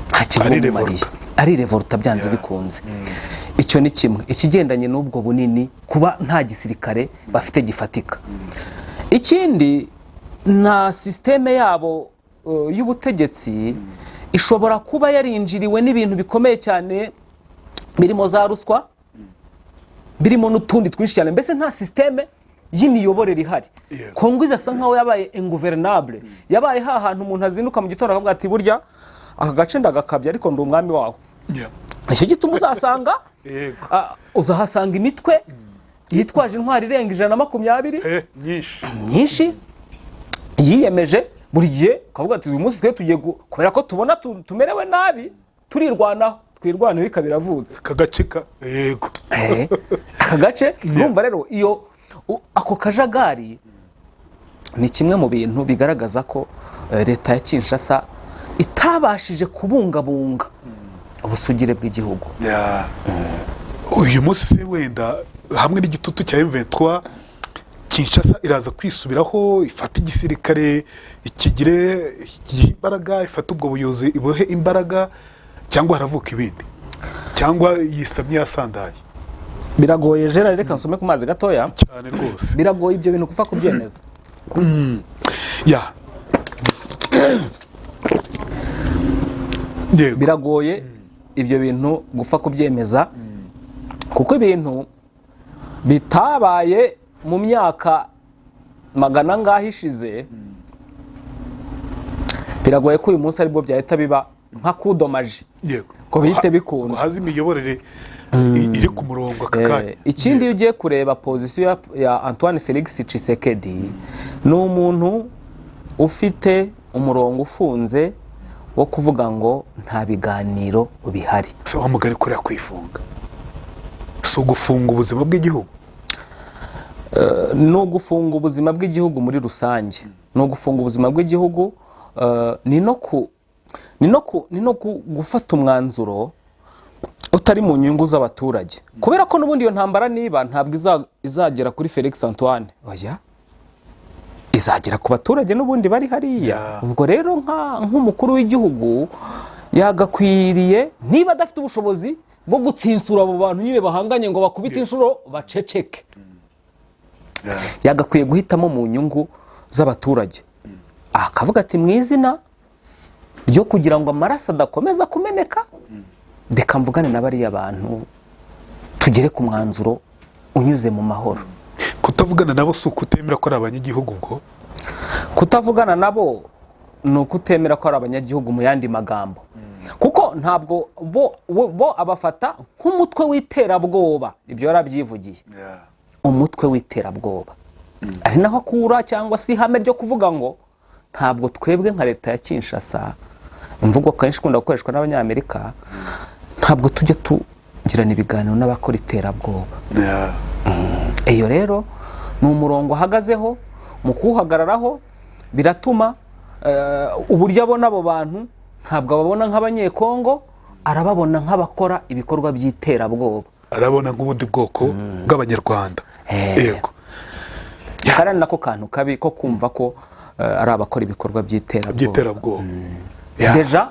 Nta kintu umumariye, ari revolta byanze bikunze. Icyo ni kimwe. Ikigendanye n'ubwo bunini, kuba nta gisirikare bafite gifatika. Ikindi, na systeme yabo y'ubutegetsi ishobora kuba yarinjiriwe n'ibintu bikomeye cyane birimo za ruswa, birimo n'utundi twinshi cyane, mbese nta systeme y'imiyoborere ihari. Yeah. Kongo irasa nkaho yabaye inguvernable, yabaye hantu umuntu azinduka mu gitondo akavuga ati burya aka gace ndagakabye ariko ndi umwami waho. Yeah. Icyo gituma uzasanga Yego. uzahasanga imitwe yitwaje intwari irenga 120 nyinshi yiyemeje buri gihe ukavuga ati uyu munsi twe tugiye kubera ko tubona tumerewe nabi turirwanaho, twirwanaho bikabiravutse kagacika. Yego. aka gace urumva rero iyo ako kajagari ni kimwe mu bintu bigaragaza ko leta ya Kinshasa itabashije kubungabunga ubusugire bw'igihugu. Uyu munsi se wenda hamwe n'igitutu cya M23 Kinshasa iraza kwisubiraho, ifata igisirikare ikigire imbaraga, ifata ubwo buyobozi ibohe imbaraga, cyangwa haravuka ibindi, cyangwa yisamye yasandaye? Biragoye Gerard, reka nsome ku mazi gatoya cyane rwose. Biragoye ibyo bintu kufa kubyemeza. Biragoye ibyo bintu gupfa kubyemeza kuko ibintu bitabaye mu myaka magana ngaho ishize, biragoye ko uyu munsi aribwo byahita biba nka kudomaje. Yego. Ko bihite bikunda. Hazi imiyoborere iri ku murongo aka kanya. Ikindi iyo ugiye kureba position ya Antoine Felix Tshisekedi, ni umuntu ufite umurongo ufunze wo kuvuga ngo nta biganiro bihari. So amugari ko yakwifunga. So gufunga ubuzima bw'igihugu. No gufunga ubuzima bw'igihugu muri rusange. No gufunga ubuzima bw'igihugu ni no gufata umwanzuro utari mu nyungu z'abaturage. Kubera ko nubundi iyo ntambara niba ntabwo izagera kuri Felix Antoine. Oya. Izagera ku baturage nubundi bari hariya. Ubwo rero nk'umukuru w'igihugu yagakwiriye niba adafite ubushobozi bwo gutsinsura abo bantu nyine bahanganye ngo bakubite inshuro baceceke. Yagakwiye guhitamo mu nyungu z'abaturage. Akavuga ati mu izina ryo kugira ngo amaraso adakomeza kumeneka, reka mvugane na bariya bantu tugere ku mwanzuro unyuze mu mahoro. Kutavugana nabo si ukutemera ko ari abanyagihugu ngo? Kutavugana nabo ni ukutemera ko ari abanyagihugu mu yandi magambo. Kuko ntabwo bo abafata nk'umutwe w'iterabwoba. Ibyo yarabyivugiye. Umutwe w'iterabwoba. Ari naho akura cyangwa si ihame ryo kuvuga ngo ntabwo twebwe nka leta ya Kinshasa, imvugo kenshi ikunda gukoreshwa n'Abanyamerika, ntabwo tujya tugirana ibiganiro n'abakora iterabwoba. Iyo rero ni umurongo ahagazeho, mu kuwuhagararaho biratuma uburyo abona abo bantu ntabwo ababona nk'abanyekongo, arababona nk'abakora ibikorwa by'iterabwoba. Arabona nk'ubundi bwoko bw'Abanyarwanda. Yego. Karani nako kantu kabi ko kumva ko ari abakora ibikorwa by'iterabwoba. Deja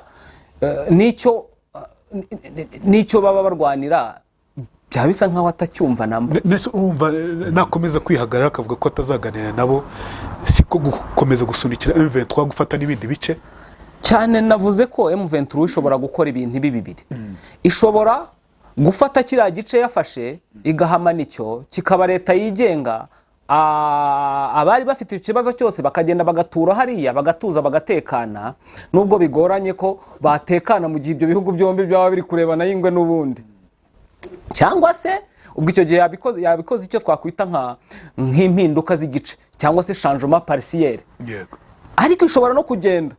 nicyo baba barwanira byaba bisa nkaho atacyumva namba. Nese urumva nakomeza kwihagarara akavuga ko atazaganira nabo, siko gukomeza gusunikira M23 gufata n'ibindi bice cyane. Navuze ko M23 ishobora gukora ibintu bibiri. Ishobora gufata kiriya gice yafashe igahama nicyo kikaba leta yigenga, abari bafite ikibazo cyose bakagenda bagatura hariya, bagatuza bagatekana, nubwo bigoranye ko batekana mu gihe ibyo bihugu byombi byaba biri kurebana y'ingwe n'ubundi. Cyangwa se ubwo icyo gihe yabikoze icyo twakwita nk'impinduka z'igice cyangwa se changement partiel. Yego. Ariko ishobora no kugenda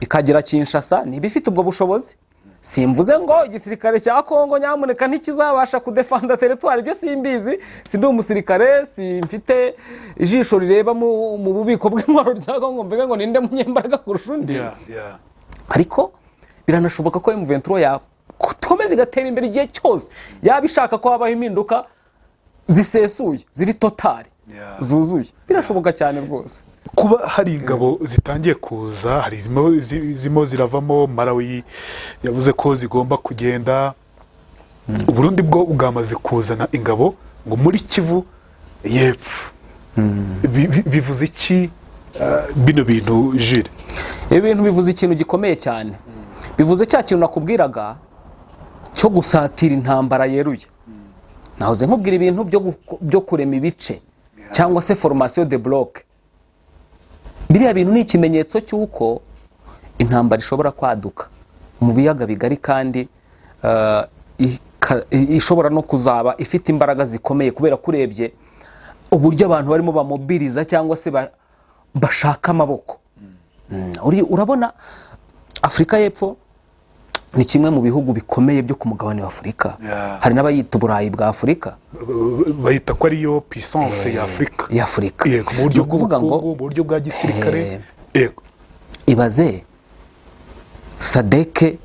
ikagera Kinshasa niba ifite ubwo bushobozi. Simvuze ngo igisirikare cya Kongo nyamuneka ntikizabasha kudefanda territoire, ibyo simbizi, sindi umusirikare, simfite ijisho rireba mu bubiko bw'intwaro rya Kongo mvuga ngo ninde munyembaraga kurusha undi. Ariko biranashoboka ko M23 yakomeza igatera imbere igihe cyose yaba ishaka ko habaho impinduka zisesuye, ziri totali, zuzuye. Birashoboka cyane rwose. Kuba hari ingabo zitangiye kuza, hari zimo ziravamo, Malawi yavuze ko zigomba kugenda, Uburundi bwo bwamaze kuzana ingabo ngo muri Kivu y'Epfo. Bivuze iki bino bintu Jules? ibi bintu bivuze ikintu gikomeye cyane, bivuze cya kintu nakubwiraga cyo gusatira intambara yeruye. Nahoze nkubwira ibintu byo kurema ibice cyangwa se formation de bloc. Biriya bintu ni ikimenyetso cy'uko intambara ishobora kwaduka mu biyaga bigari, kandi ishobora no kuzaba ifite imbaraga zikomeye, kubera kurebye uburyo abantu barimo bamobiriza cyangwa se bashaka amaboko. Urabona Afurika y'Epfo ni kimwe mu bihugu bikomeye byo ku mugabane wa Afurika. Hari n'abayita Uburayi bwa Afurika, bayita ko ariyo puissance ya Afurika. Yego, mu buryo bw'ubukungu, mu buryo bwa gisirikare. Yego, ibaze SADC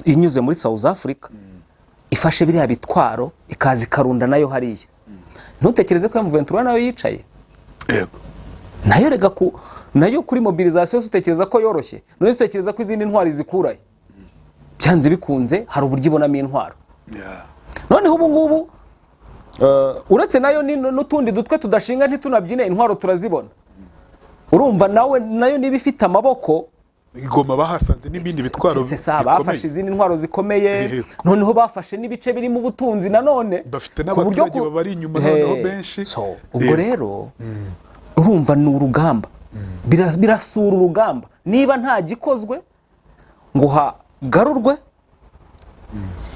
inyuze muri South Africa ifashe biriya bitwaro ikaza ikarunda nayo hariya. Ntutekereze ko M23 nayo yicaye. Yego, nayo rega nayo kuri mobilisation utekereza ko yoroshye, none utekereza ko izindi ntwari zikuraye. Byanze bikunze hari uburyo ibonamo intwaro. Noneho ubu ngubu uretse nayo n'utundi dutwe tudashinga ntitunabyine, intwaro turazibona. Urumva nayo niba ifite amaboko, Goma bahasanze n'ibindi bitwaro bikomeye, bafashe izindi ntwaro zikomeye. Noneho bafashe n'ibice biri mu butunzi, nanone bafite n'abaturage babari inyuma noneho benshi. Ubwo rero urumva ni urugamba, birasura urugamba. Niba nta gikozwe ngo hagarurwe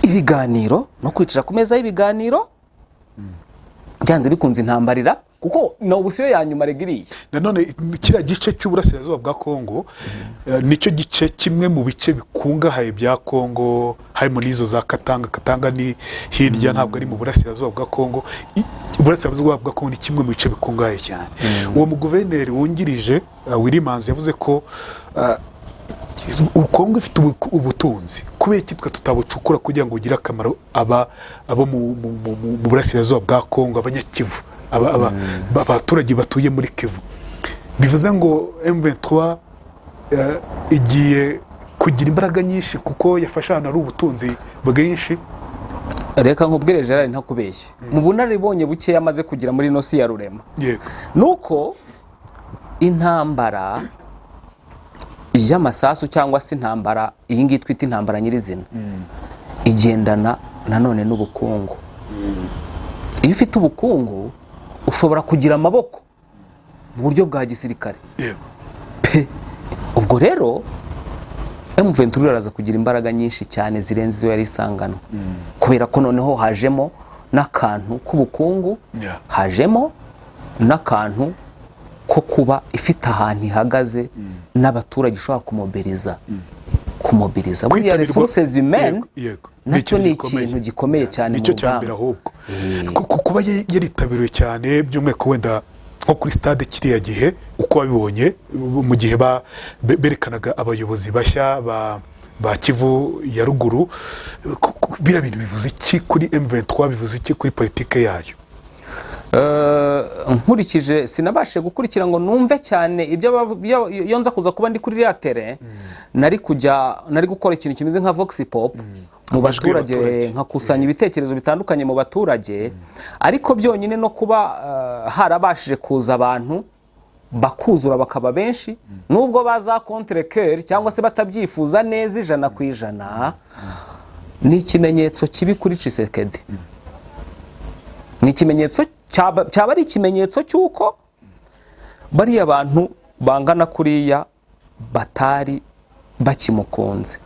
ibiganiro no kwicara ku meza y'ibiganiro, byanze bikunze intambarira, kuko na ubusiyo ya nyuma regiriye. Nanone kiriya gice cy'uburasirazuba bwa Kongo nicyo gice kimwe mu bice bikungahaye bya Kongo, harimo n'izo za Katanga ni hirya, ntabwo ari mu burasirazuba bwa Kongo. Uburasirazuba bwa Kongo ni kimwe mu bice bikungahaye cyane. Uwo muguverineri wungirije Wilimanzi yavuze ko Kongo ifite ubutunzi, kubera kitwa tutabucukura kugira ngo ugire akamaro abo mu burasirazuba bwa Kongo, abanyakivu, abaturage batuye muri Kivu. Bivuze ngo M23 igiye kugira imbaraga nyinshi kuko yafasha ahantu ari ubutunzi bwinshi. Reka nkubwire Gerard ntakubeshye, mu bunararibonye buke yamaze kugira muri nosi ya Rurema, nuko intambara y'amasasu cyangwa se intambara iyi ngiyi twita intambara nyirizina igendana nanone n'ubukungu. Iyo ufite ubukungu ushobora kugira amaboko mu buryo bwa gisirikare. Ubwo rero M23 iraza kugira imbaraga nyinshi cyane zirenze izo yari isangano, kubera ko noneho hajemo n'akantu k'ubukungu, hajemo n'akantu ko kuba ifite ahantu ihagaze n'abaturage ishobora kumobiriza buriya resources humaine. Nacyo ni ikintu gikomeye cyane mu rugamba. Kuba yaritabiriwe cyane by'umweko wenda nko kuri stade kiriya gihe uko wabibonye mu gihe berekanaga abayobozi bashya ba Kivu ya ruguru, biriya bintu bivuze iki kuri M23, bivuze iki kuri politike yayo? Nkurikije sinabashe gukurikira ngo numve cyane ibyo nza kuza kuba ndi kuri iriya tere, nari gukora ikintu kimeze nka vox pop mu baturage, nkakusanya ibitekerezo bitandukanye mu baturage. Ariko byonyine no kuba harabashije kuza abantu bakuzura bakaba benshi, nubwo baza contre cœur cyangwa se batabyifuza neza 100%, ni ikimenyetso kibi kuri Tshisekedi. Ni ikimenyetso cyaba ari ikimenyetso cy'uko bariya abantu bangana kuriya batari bakimukunze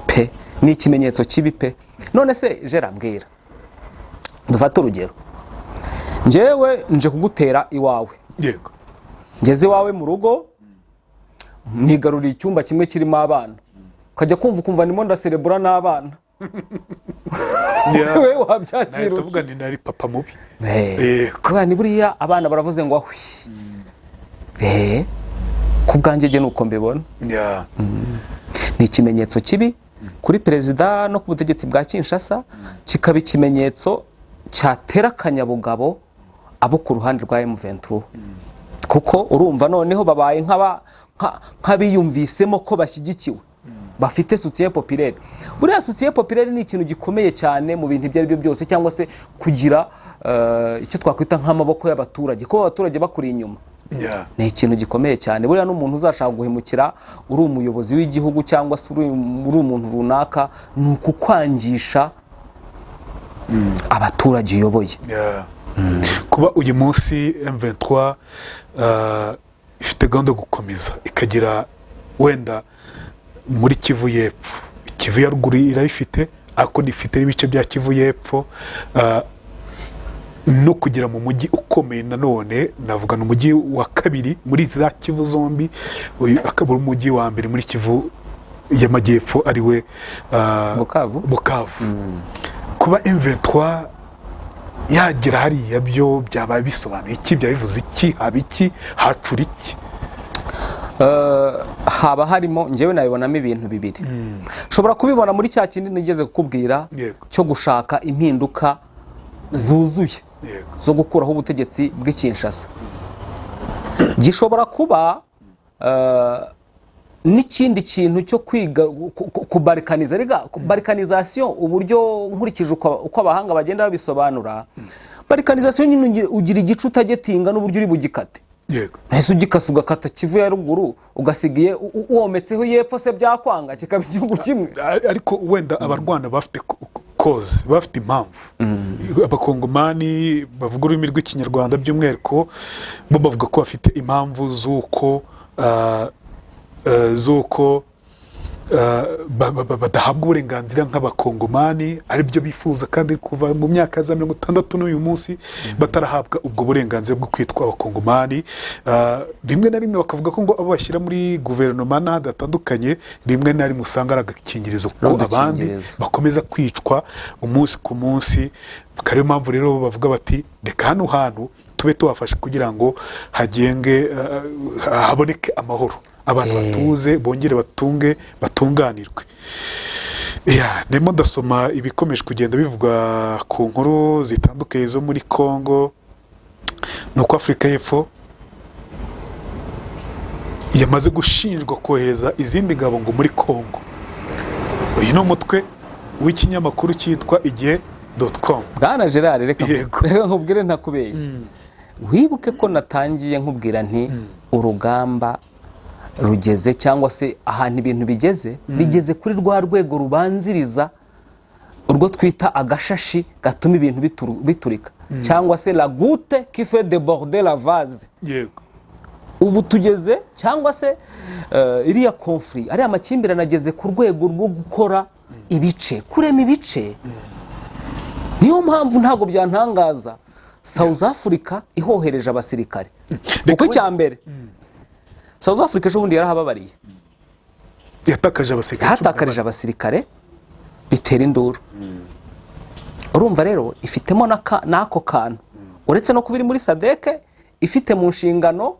pe. Ni ikimenyetso kibi pe. None se Gerard mbwira, dufate urugero, njyewe nje kugutera iwawe. Yego, ngeze iwawe mu rugo, mwigaruriye icyumba kimwe kirimo abana, ukajya kumva ndimo ndaserebura n'abana. Wewe wabyakira uvuga ni nari papa mubi. Ni buriya abana baravuze ngo ahwi. Ku bwanjye je nuko mbibona. Ni ikimenyetso kibi kuri perezida no ku butegetsi bwa Kinshasa, kikaba ikimenyetso cyatera kanyabugabo abo ku ruhande rwa M23, kuko urumva noneho babaye nk'abiyumvisemo ko bashyigikiwe. bafite soutien populaire. Buriya soutien populaire ni ikintu gikomeye cyane mu bintu ibyo ari byo byose, cyangwa se kugira icyo twakwita nk'amaboko y'abaturage, kuba abaturage bakuri inyuma. Ni ikintu gikomeye cyane. Buriya n'umuntu uzashaka guhemukira uri umuyobozi w'igihugu cyangwa se uri umuntu runaka, ni ukukwangisha abaturage uyoboye. Kuba uyu munsi M23 ifite gahunda yo gukomeza ikagira wenda muri Kivu y'Epfo, Kivu ya ruguru irayifite, ariko nifite ibice bya Kivu y'Epfo, no kugira mu mujyi ukomeye nanone, navuga n'umujyi wa kabiri muri za Kivu zombi, uyu akaba ari umujyi wa mbere muri Kivu y'Amajyepfo ariwe Bukavu. Kuba M23 yagira hariya byo byaba bisobanuye iki, byabivuze iki, haba iki, hacura iki? Haba harimo, njyewe nabibonamo ibintu bibiri. Ushobora kubibona muri cya kindi nigeze kukubwira cyo gushaka impinduka zuzuye zo gukuraho ubutegetsi bw'i Kinshasa. Gishobora kuba n'ikindi kintu cyo kwiga kubarikaniza, barikanization, uburyo nkurikije uko abahanga bagenda babisobanura. Barikanization nyine ugira igice utagetinga n'uburyo uri bugikate. Ese ugikase ugakata Kivu ya ruguru ugasigiye uwometseho y'Epfo, se byakwanga kikaba igihugu kimwe? Ariko wenda abarwana bafite cause, bafite impamvu. Abakongomani bavuga ururimi rw'ikinyarwanda by'umwihariko bo bavuga ko bafite impamvu z'uko badahabwa uburenganzira nk'abakongomani, aribyo bifuza kandi kuva mu myaka za 60 n'uyu munsi batarahabwa ubwo burenganzira bwo kwitwa abakongomani. Rimwe na rimwe bakavuga ko ngo abo bashyira muri guverinoma n'ahandi hatandukanye, rimwe na rimwe usanga ari agakingirizo ko abandi bakomeza kwicwa umunsi ku munsi. Kariyo mpamvu rero bavuga bati reka hano hantu tube tubafashe kugira ngo hagenge haboneke amahoro, abantu batuze, bongere batunge, batunganirwe. Ndimo ndasoma ibikomeje kugenda bivuga ku nkuru zitandukanye zo muri Kongo, nuko Afurika y'Epfo yamaze gushinjwa kohereza izindi ngabo ngo muri Kongo. Uyu ni umutwe w'ikinyamakuru cyitwa igihe.com. Bwana Gerard, reka nkubwire ntakubeshye. Wibuke ko natangiye nkubwira nti urugamba rugeze, cyangwa se ahantu ibintu bigeze kuri rwa rwego rubanziriza urwo twita agashashi gatuma ibintu biturika, cyangwa se la goutte qui fait déborder la vase. Ubu tugeze, cyangwa se iriya conflit, ari amakimbirane ageze ku rwego rwo gukora ibice, kurema ibice. Niyo mpamvu ntago byantangaza South Africa ihohereje abasirikare. Uko cyambere South Africa ejo bundi yarahababariye, yatakaje abasirikare bitera induru. Urumva rero ifitemo nako kantu, uretse no kubiri muri SADC, ifite mu nshingano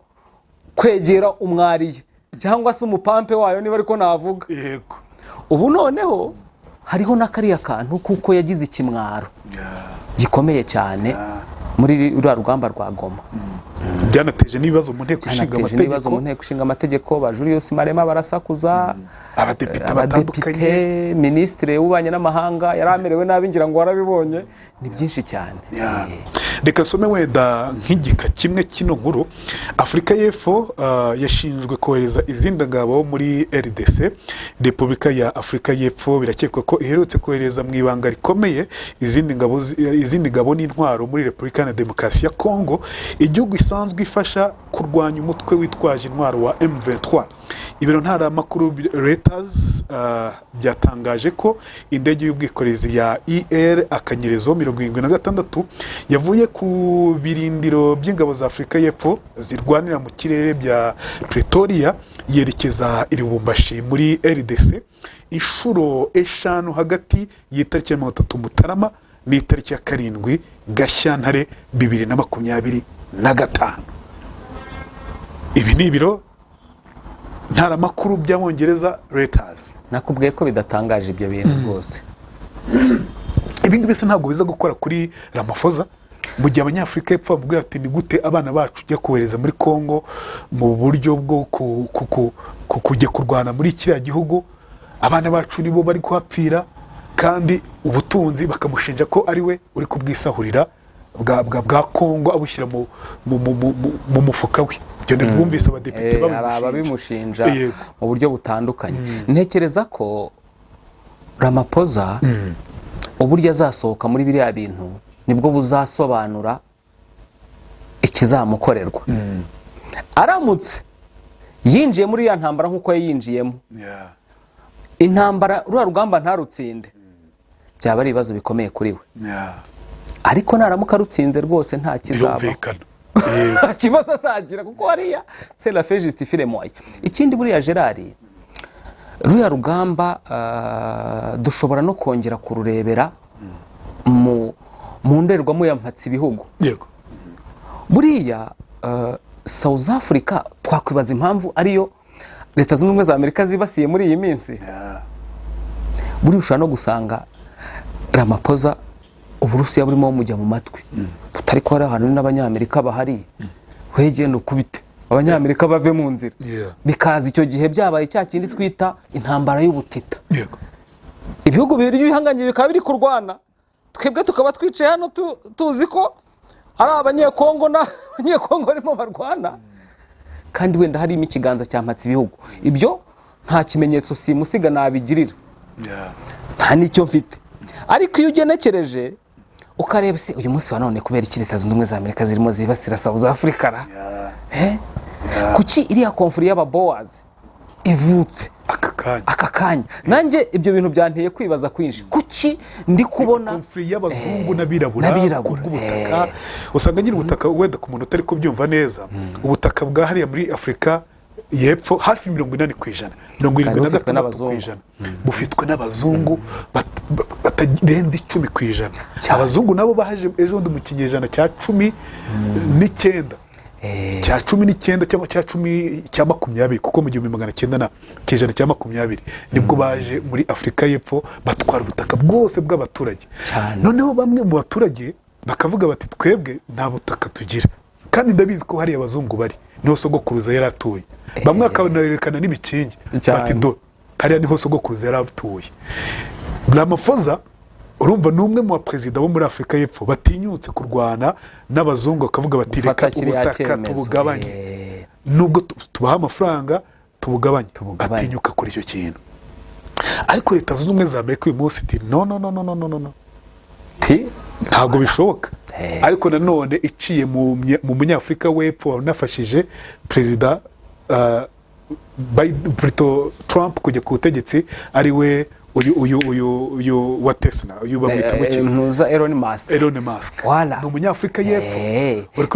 kwegera umwariye cyangwa se umupampe wayo, niba ariko navuga. Ubu noneho hariho nakariya kantu kuko yagize ikimwaro gikomeye cyane muri uriya rugamba rwa Goma. Byanateje n'ibibazo mu nteko ishinga amategeko. Ba Julius Malema barasakuza, abadepite batandukanye, ministre w'ubanye n'amahanga yaramerewe nabi, ngira ngo warabibonye. Ni byinshi cyane. Reka some wenda nk'igika kimwe kino nkuru. Afurika y'Epfo yashinjwe kohereza izindi ngabo muri RDC, Repubulika ya Afurika y'Epfo. Birakekwa ko iherutse kohereza mu ibanga rikomeye izindi ngabo n'intwaro muri Repubulika ya Demokarasi ya Kongo, igihugu isanzwe ifasha kurwanya umutwe witwaje intwaro wa M23. Ibiro ntaramakuru Reuters byatangaje ko indege y'ubwikorezi ya ER-Akanyerezo 76 yavuye ku birindiro by'ingabo za Afurika y'Epfo zirwanira mu kirere bya Pretoria yerekeza i Lubumbashi muri RDC inshuro 5 hagati y'itariki ya 30 Mutarama n'itariki ya 7 Gashyantare 2025. Ibi ni ibiro ntaramakuru by'Abongereza Reuters. Nakubwiye ko bidatangaje ibyo bintu rwose. Ibi ngibi se ntabwo biza gukora kuri Ramaphosa mu gihe Abanyafurika y'Epfo bavuga ati ni gute abana bacu ujya kohereza muri Kongo mu buryo bwo kujya kurwana muri kiriya gihugu, abana bacu nibo bari kuhapfira kandi ubutunzi bakamushinja ko ari we uri kubwisahurira bwa Kongo abushyira mu mufuka we. Ibyo bwumvise abadepite hari ababimushinja mu buryo butandukanye. Ntekereza ko Ramaphosa uburyo azasohoka muri biriya bintu nibwo buzasobanura ikizamukorerwa. Aramutse yinjiye muri ya ntambara nk'uko yayinjiyemo, intambara ruriya rugamba ntarutsinde, byaba ari ibibazo bikomeye kuri we. Ariko naramuka rutsinze rwose nta kizaba, nta kibazo azagira, kuko hariya c'est la fait justifier les moyens. Ikindi buriya Gerard, ruriya rugamba dushobora no kongera kururebera mu ndorerwamo ya mpatsi ibihugu. Buriya South Africa twakwibaza impamvu ariyo Leta Zunze Ubumwe za Amerika zibasiye muri iyi minsi. Buriya ushobora no gusanga Ramaphosa Uburusiya burimo mujya mu matwi, butari ko hari ahantu n'Abanyamerika bahari, wegenda ukubite Abanyamerika bave mu nzira, bikaza icyo gihe byabaye cya kindi twita intambara y'ubutita. Ibihugu bibiri bihanganye bikaba biri kurwana, twebwe tukaba twicaye hano tuzi ko ari Abanyekongo n'Abanyekongo barimo barwana, kandi wenda harimo ikiganza cya mpatsi ibihugu. Ibyo nta kimenyetso simusiga nabigirira, nta n'icyo mfite. Ariko iyo ugenekereje ukareba se uyu munsi wa none kubera iki Leta Zunze Ubumwe za Amerika zirimo zibasira South Africa, kuki iriya konfuri y'ababowazi ivutse aka kanya? Nanjye ibyo bintu byanteye kwibaza kwinshi, kuki ndi kubona konfuri y'abazungu n'abirabura kubw'ubutaka. Usanga nyine ubutaka wenda ku muntu utari kubyumva neza, ubutaka bwa hariya muri Afurika y'Epfo hafi 80%, 76% bufitwe n'abazungu batarenze 10%. Abazungu nabo bahaje ejo ndi mu kinyejana cya 19 cya 19 cyangwa cya 10 cya 20, kuko mu 1900 na kijana cya 20 nibwo baje muri Afurika y'Epfo batwara ubutaka bwose bw'abaturage. Noneho bamwe mu baturage bakavuga bati twebwe nta butaka tugira, kandi ndabizi ko hari abazungu bari niho sogokuruza yaratuye. Bamwe akanerekana n'ibikingi bati do hariya niho sogokuruza yaratuye. Ramaphosa urumva n'umwe mu baperezida bo muri Afurika y'Epfo batinyutse kurwana n'abazungu, bakavuga bati reka ubutaka tubugabanye, nubwo tubaha amafaranga tubugabanye. Atinyuka kuri icyo kintu. Ariko Leta Zunze Ubumwe za Amerika uyu munsi iti no ntabwo bishoboka. Ariko nanone iciye mu munyafurika w'Epfo wanafashije perezida Trump kujya ku butegetsi, ari we uyu wa Tesla, uyu bamwita ntuza Elon Musk. Ni umunyafurika y'Epfo.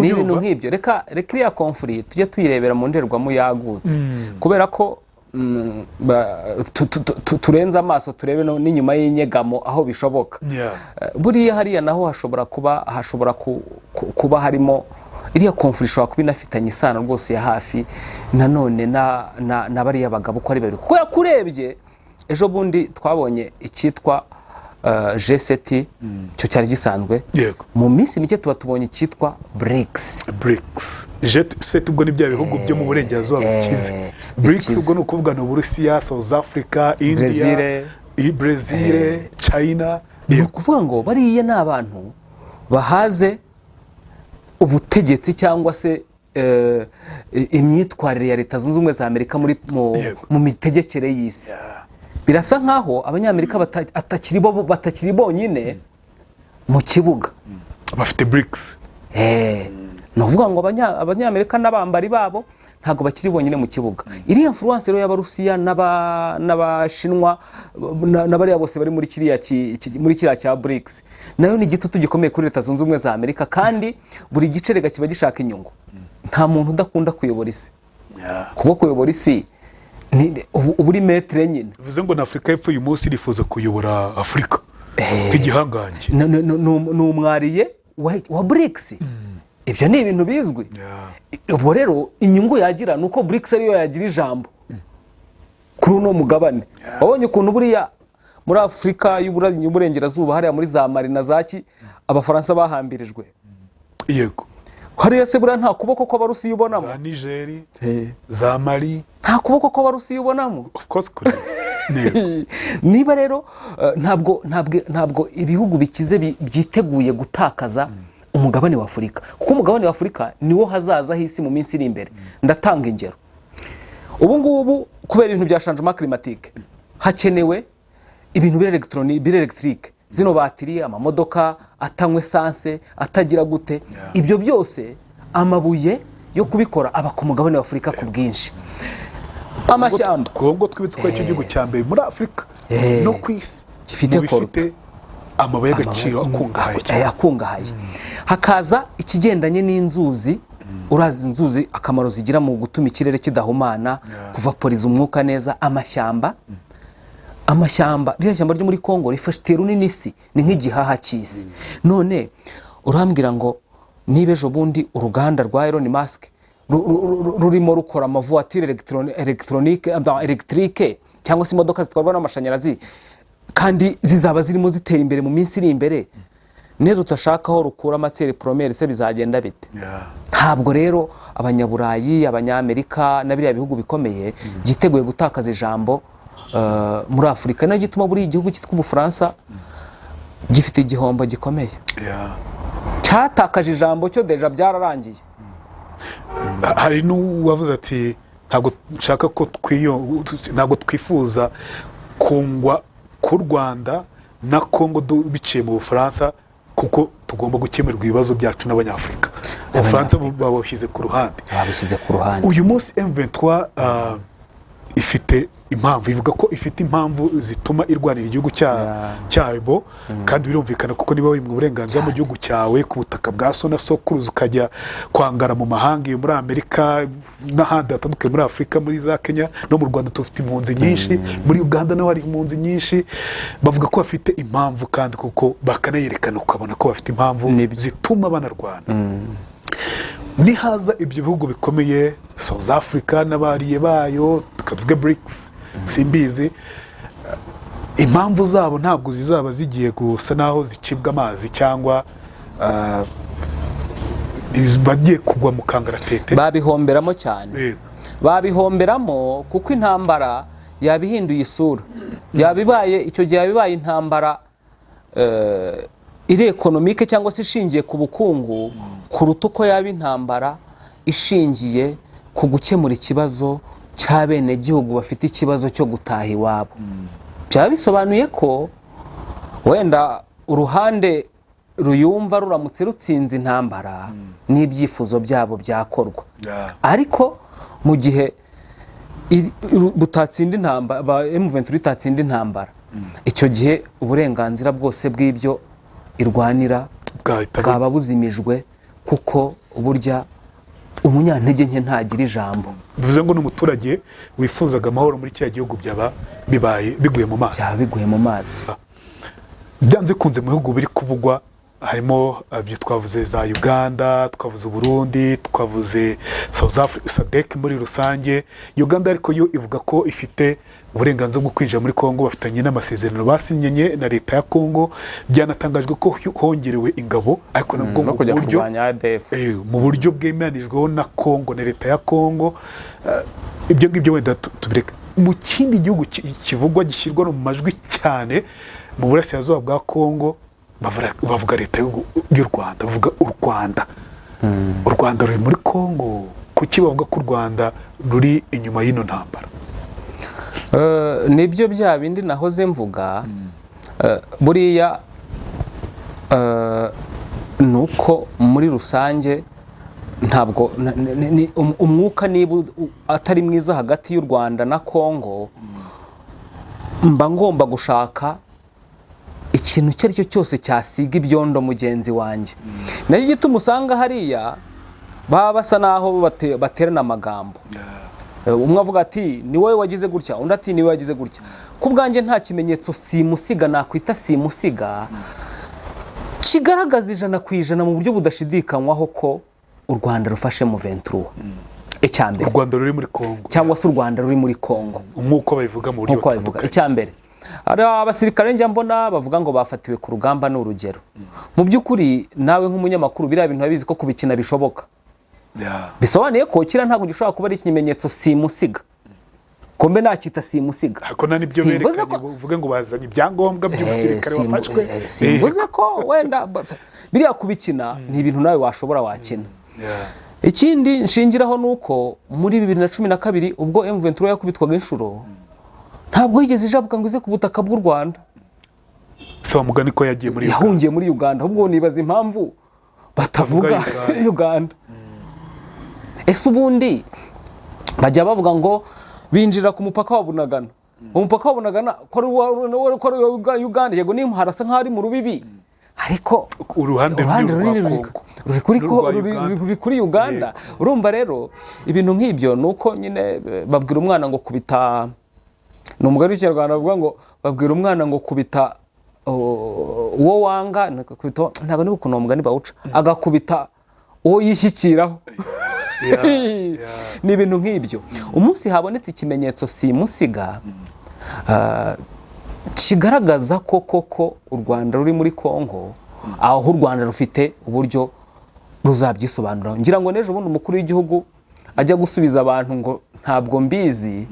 Ni ibintu nk'ibyo. Reka iriya konfuri tujye tuyirebera mu ndorerwamo yagutse, kubera ko turenze amaso turebe n'inyuma y'inyegamo aho bishoboka. Buriya hariya naho hashobora kuba harimo iriya konfuri, ishobora kuba inafitanye isano rwose ya hafi nanone na bariya bagabo uko ari babiri. Kuko kurebye ejo bundi twabonye icyitwa G7, cyo cyari gisanzwe. Mu minsi mike tuba tubonye icyitwa BRICS. G7 ubwo ni bya bihugu byo mu burengerazuba bikize. BRICS ubwo ni ukuvuga ni Uburusiya, South Africa, India, Brazil, China. Ni ukuvuga ngo bariya ni abantu bahaze ubutegetsi cyangwa se imyitwarire ya Leta Zunze Ubumwe za Amerika mu mitegekere y'isi. Birasa nkaho Abanyamerika batakiri bonyine mu kibuga, bafite BRICS. ni ukuvuga ngo Abanyamerika n'abambari babo ntabwo bakiri bonyine mu kibuga. Iriya influence rero y'Abarusiya n'Abashinwa n'abariya bose bari muri kiriya cya BRICS, nayo ni igitutu gikomeye kuri Leta Zunze Ubumwe za Amerika, kandi buri gice rega kiba gishaka inyungu. Nta muntu udakunda kuyobora isi, kuko kuyobora isi uburi metre nyine. Bivuze ngo na Afurika y'Epfo uyu munsi irifuza kuyobora Afurika nk'igihangange. Ni umwariye wa BRICS. Ibyo ni ibintu bizwi. Ubwo rero inyungu yagira nuko BRICS ariyo yagira ijambo kuri uno mugabane. Wabonye ukuntu buriya muri Afurika y'uburengerazuba hariya muri za Mali na zaki Abafaransa bahambirijwe. Yego. Hariya se buriya nta kuboko kw'Abarusiya ubonamo. Za Niger, za Mali. Nta kuboko kw'Abarusiya ubonamo. Of course kuri. niba rero ntabwo ibihugu bikize byiteguye gutakaza umugabane wa Afurika, kuko umugabane wa Afurika niwo hazaza h'isi mu minsi iri imbere. Ndatanga ingero. Ubu ngubu kubera ibintu bya changement climatique hakenewe ibintu biri electrique, zino batiri, amamodoka atanywe essence, atagira gute. Ibyo byose amabuye yo kubikora aba ku mugabane wa Afurika ku bwinshi. Amashyamba Kongo twibitse ko icyo gihugu cya mbere muri Afurika no ku isi gifite amabuye y'agaciro akungahaye. Hakaza ikigendanye n'inzuzi. Urazi inzuzi akamaro zigira mu gutuma ikirere kidahumana, kuvaporiza umwuka neza. Amashyamba ririya shyamba ryo muri Kongo rifashe runini isi, ni nk'igihaha cy'isi. None urambwira ngo niba ejo bundi uruganda rwa Elon Musk rurimo rukora amavuatire electrique cyangwa se imodoka zitwarwa n'amashanyarazi, kandi zizaba zirimo zitera imbere mu minsi iri imbere, niyo tutashakaho rukura matière première se bizagenda bite? Ntabwo rero abanyaburayi, abanyamerika na biriya bihugu bikomeye byiteguye gutakaza ijambo muri Afurika. Niyo gituma buri igihugu cyitwa Ubufaransa gifite igihombo gikomeye. Cyatakaje ijambo cyo deja byararangiye. Hari n'uwavuze ati ntabwo nshaka ko ntabwo twifuza kungwa ku Rwanda na Kongo biciye mu Bufaransa, kuko tugomba gukemerwa ibibazo byacu n'Abanyafurika. Abafaransa babashyize ku ruhande. Uyu munsi M23 ifite impamvu, ivuga ko ifite impamvu zituma irwanira igihugu cyabo, kandi birumvikana kuko niba wimwe uburenganzira mu gihugu cyawe ku butaka bwa so na sokuruza ukajya kwangara mu mahanga, muri Amerika n'ahandi hatandukanye muri Afurika, muri za Kenya no mu Rwanda dufite impunzi nyinshi, muri Uganda naho hari impunzi nyinshi. Bavuga ko bafite impamvu, kandi kuko bakanayerekana ukabona ko bafite impamvu zituma banarwana. Nihaza ibyo bihugu bikomeye South Africa n'abariye bayo, tukavuga BRICS, simbizi impamvu zabo ntabwo zizaba zigiye gusa naho zicibwa amazi cyangwa bagiye kugwa mu kangaratete. Babihomberamo cyane. Babihomberamo kuko intambara yabihinduye isura. Yabibaye icyo gihe yabibaye intambara iri ekonomike cyangwa se ishingiye ku bukungu, kuruta uko yaba intambara ishingiye ku gukemura ikibazo cy'abene gihugu bafite ikibazo cyo gutaha iwabo. Byaba bisobanuye ko wenda uruhande ruyumva ruramutse rutsinze intambara n'ibyifuzo byabo byakorwa, ariko mu gihe butatsinda intambara, M23 itatsinda intambara, icyo gihe uburenganzira bwose bw'ibyo irwanira bwaba buzimijwe, kuko burya umunyantege nke ntagira ijambo. Bivuze ngo n'umuturage wifuzaga amahoro muri cya gihugu byaba biguye mu mazi. Byanze kunze mu bihugu biri kuvugwa harimo ibyo twavuze za Uganda, twavuze Burundi, twavuze South Africa, SADC muri rusange. Uganda ariko yo ivuga ko ifite uburenganzira bwo kwinjira muri Kongo, bafitanye n'amasezerano basinyanye na leta ya Kongo. Byanatangajwe ko hongerewe ingabo, ariko nabwo mu buryo bwemeranijweho na Kongo na leta ya Kongo. Ibyo ngibyo wenda tubireka. Mu kindi gihugu kivugwa gishyirwa no mu majwi cyane mu burasirazuba bwa Kongo, bavuga leta y'u Rwanda, bavuga u Rwanda. U Rwanda ruri muri Kongo, kuki bavuga ko u Rwanda ruri inyuma y'ino ntambara? Nibyo bya bindi nahoze mvuga. Buriya nuko muri rusange ntabwo umwuka niba atari mwiza hagati y'u Rwanda na Kongo, mba ngomba gushaka ikintu icyo ari cyo cyose cyasiga ibyondo mugenzi wanjye. Nayo gituma usanga hariya baba basa naho baterana amagambo. Umwe avuga ati ni wowe wagize gutya, undi ati ni wowe wagize gutya. Ku bwanjye nta kimenyetso simusiga nakwita simusiga kigaragaza 100% mu buryo budashidikanywaho ko u Rwanda rufashe mu 23. Icyambere u Rwanda ruri muri Kongo, cyangwa se u Rwanda ruri muri Kongo, nk'uko babivuga mu buryo butandukanye. Icyambere ari abasirikare njya mbona bavuga ngo bafatiwe ku rugamba n'urugero. Mu by'ukuri nawe nk'umunyamakuru biriya bintu babizi ko kubikina bishoboka. Bisobanuye ko kira ntabwo gishobora kuba ari ikimenyetso simusiga. kombe nakita simusiga ariko na nibyo Simvuze berekanye ko- uvuge ngo bazanye ibyangombwa by'umusirikare wafashwe simvuze ko wenda biriya kubikina ni ibintu nawe washobora wakina. Yeah. Ikindi nshingiraho ni uko muri 2012 ubwo M23 yakubitwaga inshuro ntabwo yigeze ijabuka ngo ize ku butaka bw'u Rwanda, se wamugani ko yagiye muri Uganda. yahungiye muri Uganda, ahubwo nibaza impamvu batavuga Bavuga Uganda. Ese ubundi bajya bavuga ngo binjira ku mupaka wa Bunagana, umupaka wa Bunagana ko ari Uganda, yego ni harasa nk'aho ari mu rubibi, ariko uruhande runini Kongo ruri kuri Uganda. Urumva rero ibintu nk'ibyo ni uko nyine babwira umwana ngo kubita, ni umugani w'ikinyarwanda bavuga ngo babwira umwana ngo kubita uwo wanga, ntabwo ni ukuntu uwo mugani bawuca, agakubita uwo yishyikiraho. Ni ibintu nk'ibyo. Umunsi habonetse ikimenyetso simusiga kigaragaza ko koko u Rwanda ruri muri Kongo, aho u Rwanda rufite uburyo ruzabyisobanura. Ngira ngo n'ejo bundi umukuru w'igihugu ajya gusubiza abantu ngo ntabwo mbizi,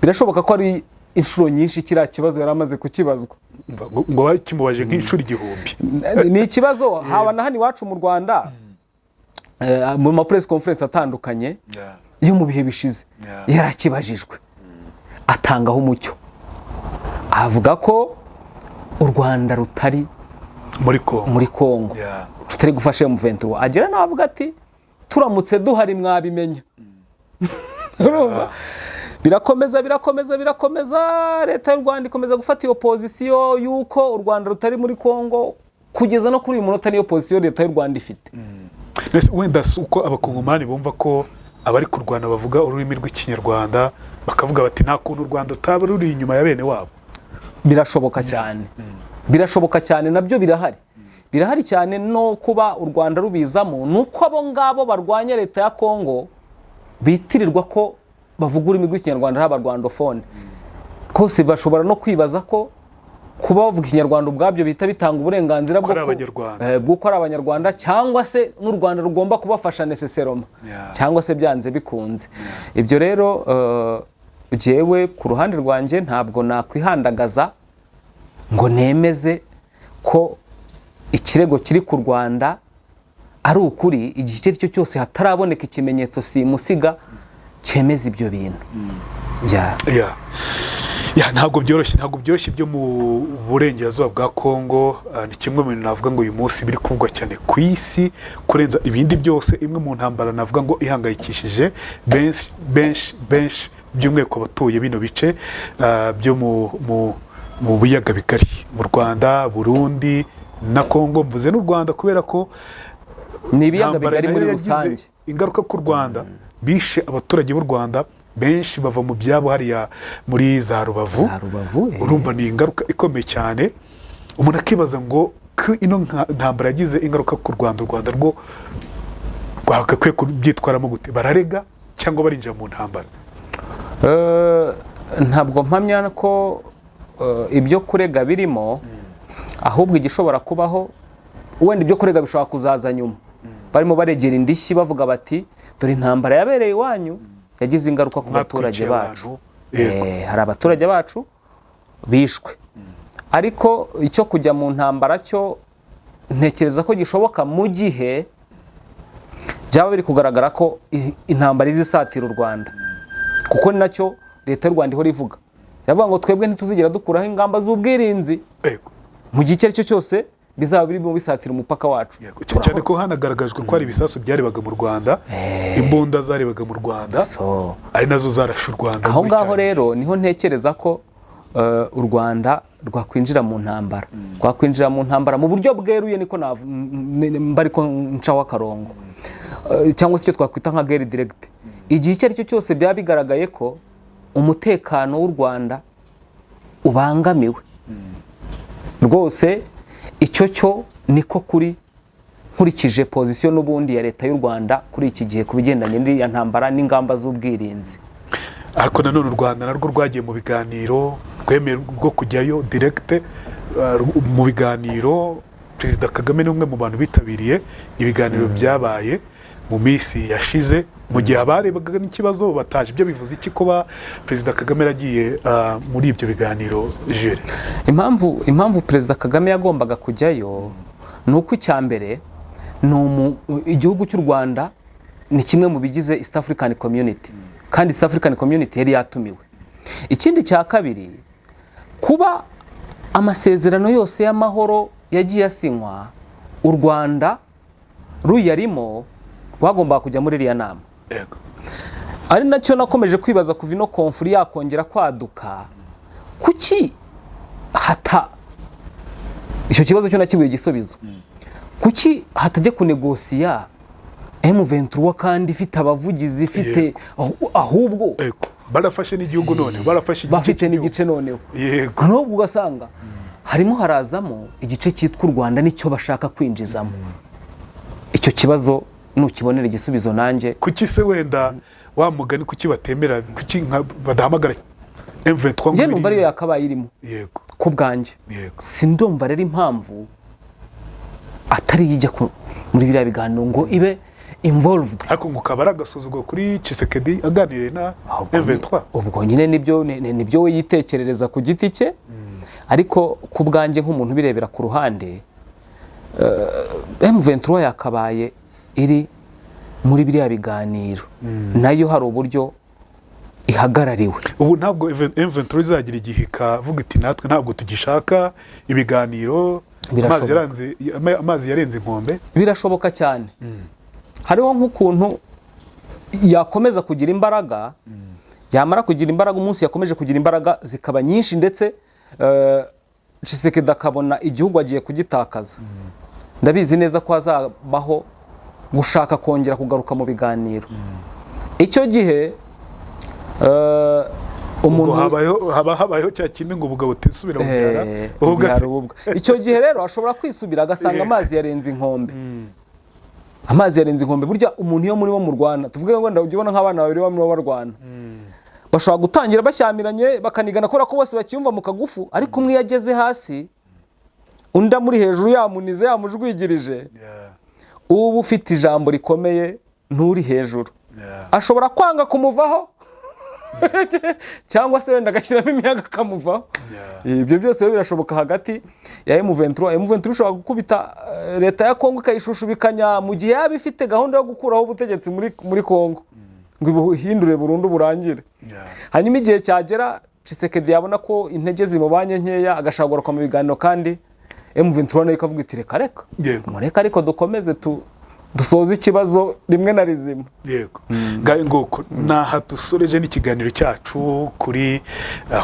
birashoboka ko ari inshuro nyinshi kiriya kibazo yari amaze kukibazwa, ngo bakimubaje nk'inshuro 1000. ni ikibazo haba na hano iwacu mu Rwanda mu ma press conference atandukanye yo mu bihe bishize yarakibajijwe atangaho umucyo, avuga ko u Rwanda rutari muri Kongo, rutari gufasha M23. Agera nawe avuga ati turamutse duhari mwabimenya. Birakomeza leta y'u Rwanda ikomeza gufata iyo pozisiyo yuko u Rwanda rutari muri Kongo, kugeza no kuri uyu munota niyo pozisiyo leta y'u Rwanda ifite. Wenda si uko abakongomani bumva ko abari ku Rwanda bavuga ururimi rw'ikinyarwanda, bakavuga bati nta kuntu u Rwanda utaba ruri inyuma ya bene wabo. Birashoboka cyane, birashoboka cyane, nabyo birahari cyane. No kuba u Rwanda rubizamo nuko abo ngabo barwanya leta ya Kongo bitirirwa ko bavuga ururimi rw'ikinyarwanda ari abarwandofone. Kose bashobora no kwibaza ko kuba bavuga ikinyarwanda ubwabyo bihita bitanga uburenganzira bw'uko ari abanyarwanda, cyangwa se n'u Rwanda rugomba kubafasha necessairement, cyangwa se byanze bikunze. Ibyo rero jewe ku ruhande rwanjye ntabwo nakwihandagaza ngo nemeze ko ikirego kiri ku Rwanda ari ukuri igihe icyo ari cyo cyose hataraboneka ikimenyetso simusiga cyemeza ibyo bintu. Ntabwo byoroshye byo mu burengerazuba bwa Kongo. Ni kimwe mu bintu navuga ngo uyu munsi biri kuvugwa cyane ku isi kurenza ibindi byose. Imwe mu ntambara navuga ngo ihangayikishije benshi by'umwihariko abatuye bino bice byo mu biyaga bigari, mu Rwanda, Burundi na Kongo. Mvuze n'u Rwanda kubera ko ni ibiyaga bigari muri rusange. Ingaruka ku Rwanda bishe abaturage b'u Rwanda benshi bava mu byabo hariya muri za Rubavu. Urumva ni ingaruka ikomeye cyane. Umuntu akibaza ngo ino ntambara yagize ingaruka ku Rwanda, u Rwanda rwo rwagakwiye kubyitwaramo gute? Bararega cyangwa barinjira mu ntambara? Ntabwo mpamya ko ibyo kurega birimo, ahubwo igishobora kubaho wenda ibyo kurega bishobora kuzaza nyuma. Barimo baregera indishyi bavuga bati dore intambara yabereye iwanyu yagize ingaruka ku baturage bacu, hari abaturage bacu bishwe. Ariko icyo kujya mu ntambara cyo ntekereza ko gishoboka mu gihe byaba biri kugaragara ko intambara izisatira u Rwanda, kuko ni nacyo leta y'u Rwanda ihora ivuga. Iravuga ngo twebwe ntituzigera dukuraho ingamba z'ubwirinzi mu gihe icyo ari cyo cyose bizaba birimo bisatira umupaka wacu. Cyane ko hanagaragajwe ko hari ibisasu byarebaga mu Rwanda, imbunda zarebaga mu Rwanda, ari nazo zarashe u Rwanda. Aho ngaho rero niho ntekereza ko u Rwanda rwakwinjira mu ntambara mu buryo bweruye, niko mbariko ncaho akarongo, cyangwa se icyo twakwita nka guerre directe. Igihe icyo ari cyo cyose byaba bigaragaye ko umutekano w'u Rwanda ubangamiwe rwose, icyo cyo niko kuri nkurikije pozisiyo n'ubundi ya leta y'u Rwanda kuri iki gihe ku bigendanye n'iya ntambara n'ingamba z'ubwirinzi. Ariko nanone u Rwanda narwo rwagiye mu biganiro, rwemeye rwo kujyayo direct mu biganiro. Perezida Kagame ni umwe mu bantu bitabiriye ibiganiro byabaye mu minsi yashize mu gihe abarebaga n'ikibazo bataje ibyo bivuze iki kuba Perezida Kagame yaragiye muri ibyo biganiro Jules? impamvu Perezida Kagame yagombaga kujyayo ni uko icya mbere igihugu cy'u Rwanda ni kimwe mu bigize East African Community kandi East African Community yari yatumiwe. Ikindi cya kabiri, kuba amasezerano yose y'amahoro yagiye asinywa u Rwanda ruyarimo rwagombaga kujya muri iriya nama. Yego. Ari nacyo nakomeje kwibaza kuva ino konfuri yakongera kwaduka, kuki icyo kibazo cyo nakibuye igisubizo. Kuki hatajya kunegosiya M23 kandi ifite abavugizi ifite ahubwo barafashe n'igihugu none bafite n'igice noneho. Yego. Nubwo ugasanga harimo harazamo igice cyitwa u Rwanda nicyo bashaka kwinjizamo. Icyo kibazo nukibonera igisubizo nanjye. Kuki se wenda wa mugani kuki batemera, kuki badahamagara M23 ngo njye numva ariyo yakabaye irimo. Yego. Ku bwanjye. Yego. Sindumva rero impamvu atari yijya muri biriya biganiro ngo ibe involved. Ariko ngukaba aragasuzuguro kuri Tshisekedi aganire na M23. Ubwo nyine nibyo we yitekerereza ku giti cye. Ariko ku bwanjye nk'umuntu birebera ku ruhande, M23 yakabaye iri muri biriya biganiro. Nayo hari uburyo ihagarariwe. Ubu ntabwo M23 izagira igihe ikavuga iti natwe ntabwo tugishaka ibiganiro, amazi yarenze inkombe. Birashoboka cyane. Hariho nk'ukuntu yakomeza kugira imbaraga, yamara kugira imbaraga, umunsi yakomeje kugira imbaraga zikaba nyinshi, ndetse Tshisekedi akabona igihugu agiye kugitakaza. Ndabizi neza ko hazabaho gushaka kongera kugaruka mu biganiro. Icyo gihe umuntu habayeho cya kindi ngo ubugabo utisubira mu byara. Icyo gihe rero ashobora kwisubira agasanga amazi yarenze inkombe. Amazi yarenze inkombe. Burya umuntu iyo muri bo mu Rwanda, tuvuge ngo ujye ubona nk'abana babiri bamwe barwana, bashobora gutangira bashyamiranye bakanigana kubera ko bose bakiyumva mu kagufu, ariko umwe yageze hasi undi muri hejuru yamunize yamujwigirije, ubu ufite ijambo rikomeye nturi hejuru ashobora kwanga kumuvaho cyangwa se wenda agashyiramo imiyaga akamuvaho. Ibyo byose birashoboka hagati ya M23 ushobora gukubita leta ya Kongo ikayishushubikanya mu gihe yaba ifite gahunda yo gukuraho ubutegetsi muri Kongo ngo ihindure burundu burangire. Hanyuma igihe cyagera Tshisekedi yabona ko intege zimubanye nkeya agashaka kugaruka mu biganiro, kandi M23 nayo ikavuga iti reka mureka ariko dukomeze dusoza ikibazo rimwe na rizima. Yego. Gaye ngoko naha dusoreje n'ikiganiro cyacu kuri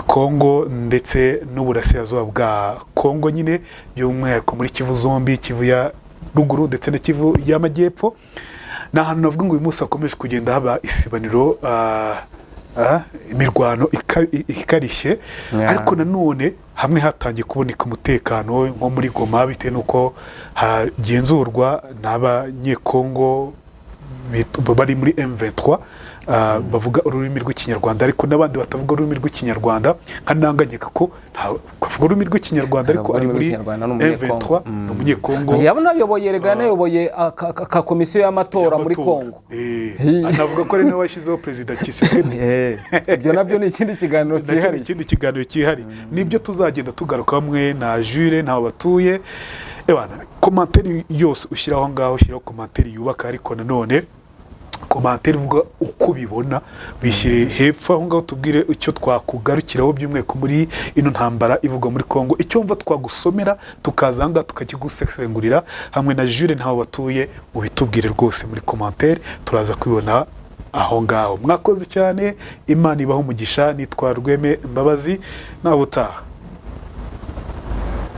Kongo ndetse n'uburasirazuba bwa Kongo, nyine by'umwihariko muri Kivu zombi, Kivu ya ruguru ndetse na Kivu y'amajyepfo. Nahantu navuga ngo uyu munsi akomeje kugenda haba isibaniro, imirwano ikarishye, ariko nanone hamwe hatangiye kuboneka umutekano nko muri Goma, bitewe n'uko hagenzurwa n'abanyekongo bari muri M23 bavuga ururimi rw'ikinyarwanda, ariko n'abandi batavuga ururimi rw'ikinyarwanda nka Nanganyika ko kavuga ururimi rw'ikinyarwanda ariko ari muri M23 n'umunyekongo. Yabona nayoboye ka komisiyo y'amatora muri Kongo. Anavuga ko ari nawe washyizeho Perezida Tshisekedi. Ibyo nabyo ni ikindi kiganiro cyihariye. Ikindi kiganiro cyihariye. Nibyo tuzagenda tugaruka hamwe na Jules ntaho batuye. Komanteri yose ushyiraho ngaho, ushyiraho komanteri yubaka, ariko nanone komanteri uvuga uko bibona wishyire hepfo aho ngaho, tubwire icyo twakugarukiraho by'umweko muri ino ntambara ivuga muri Kongo, icyo mva twagusomera tukazanga tukakigusesengurira hamwe na Jules ntaho batuye, mubitubwire rwose muri komanteri, turaza kwibona aho ngaho. Mwakoze cyane, Imana ibaho umugisha. Nitwa Rweme Mbabazi, nawe utaha.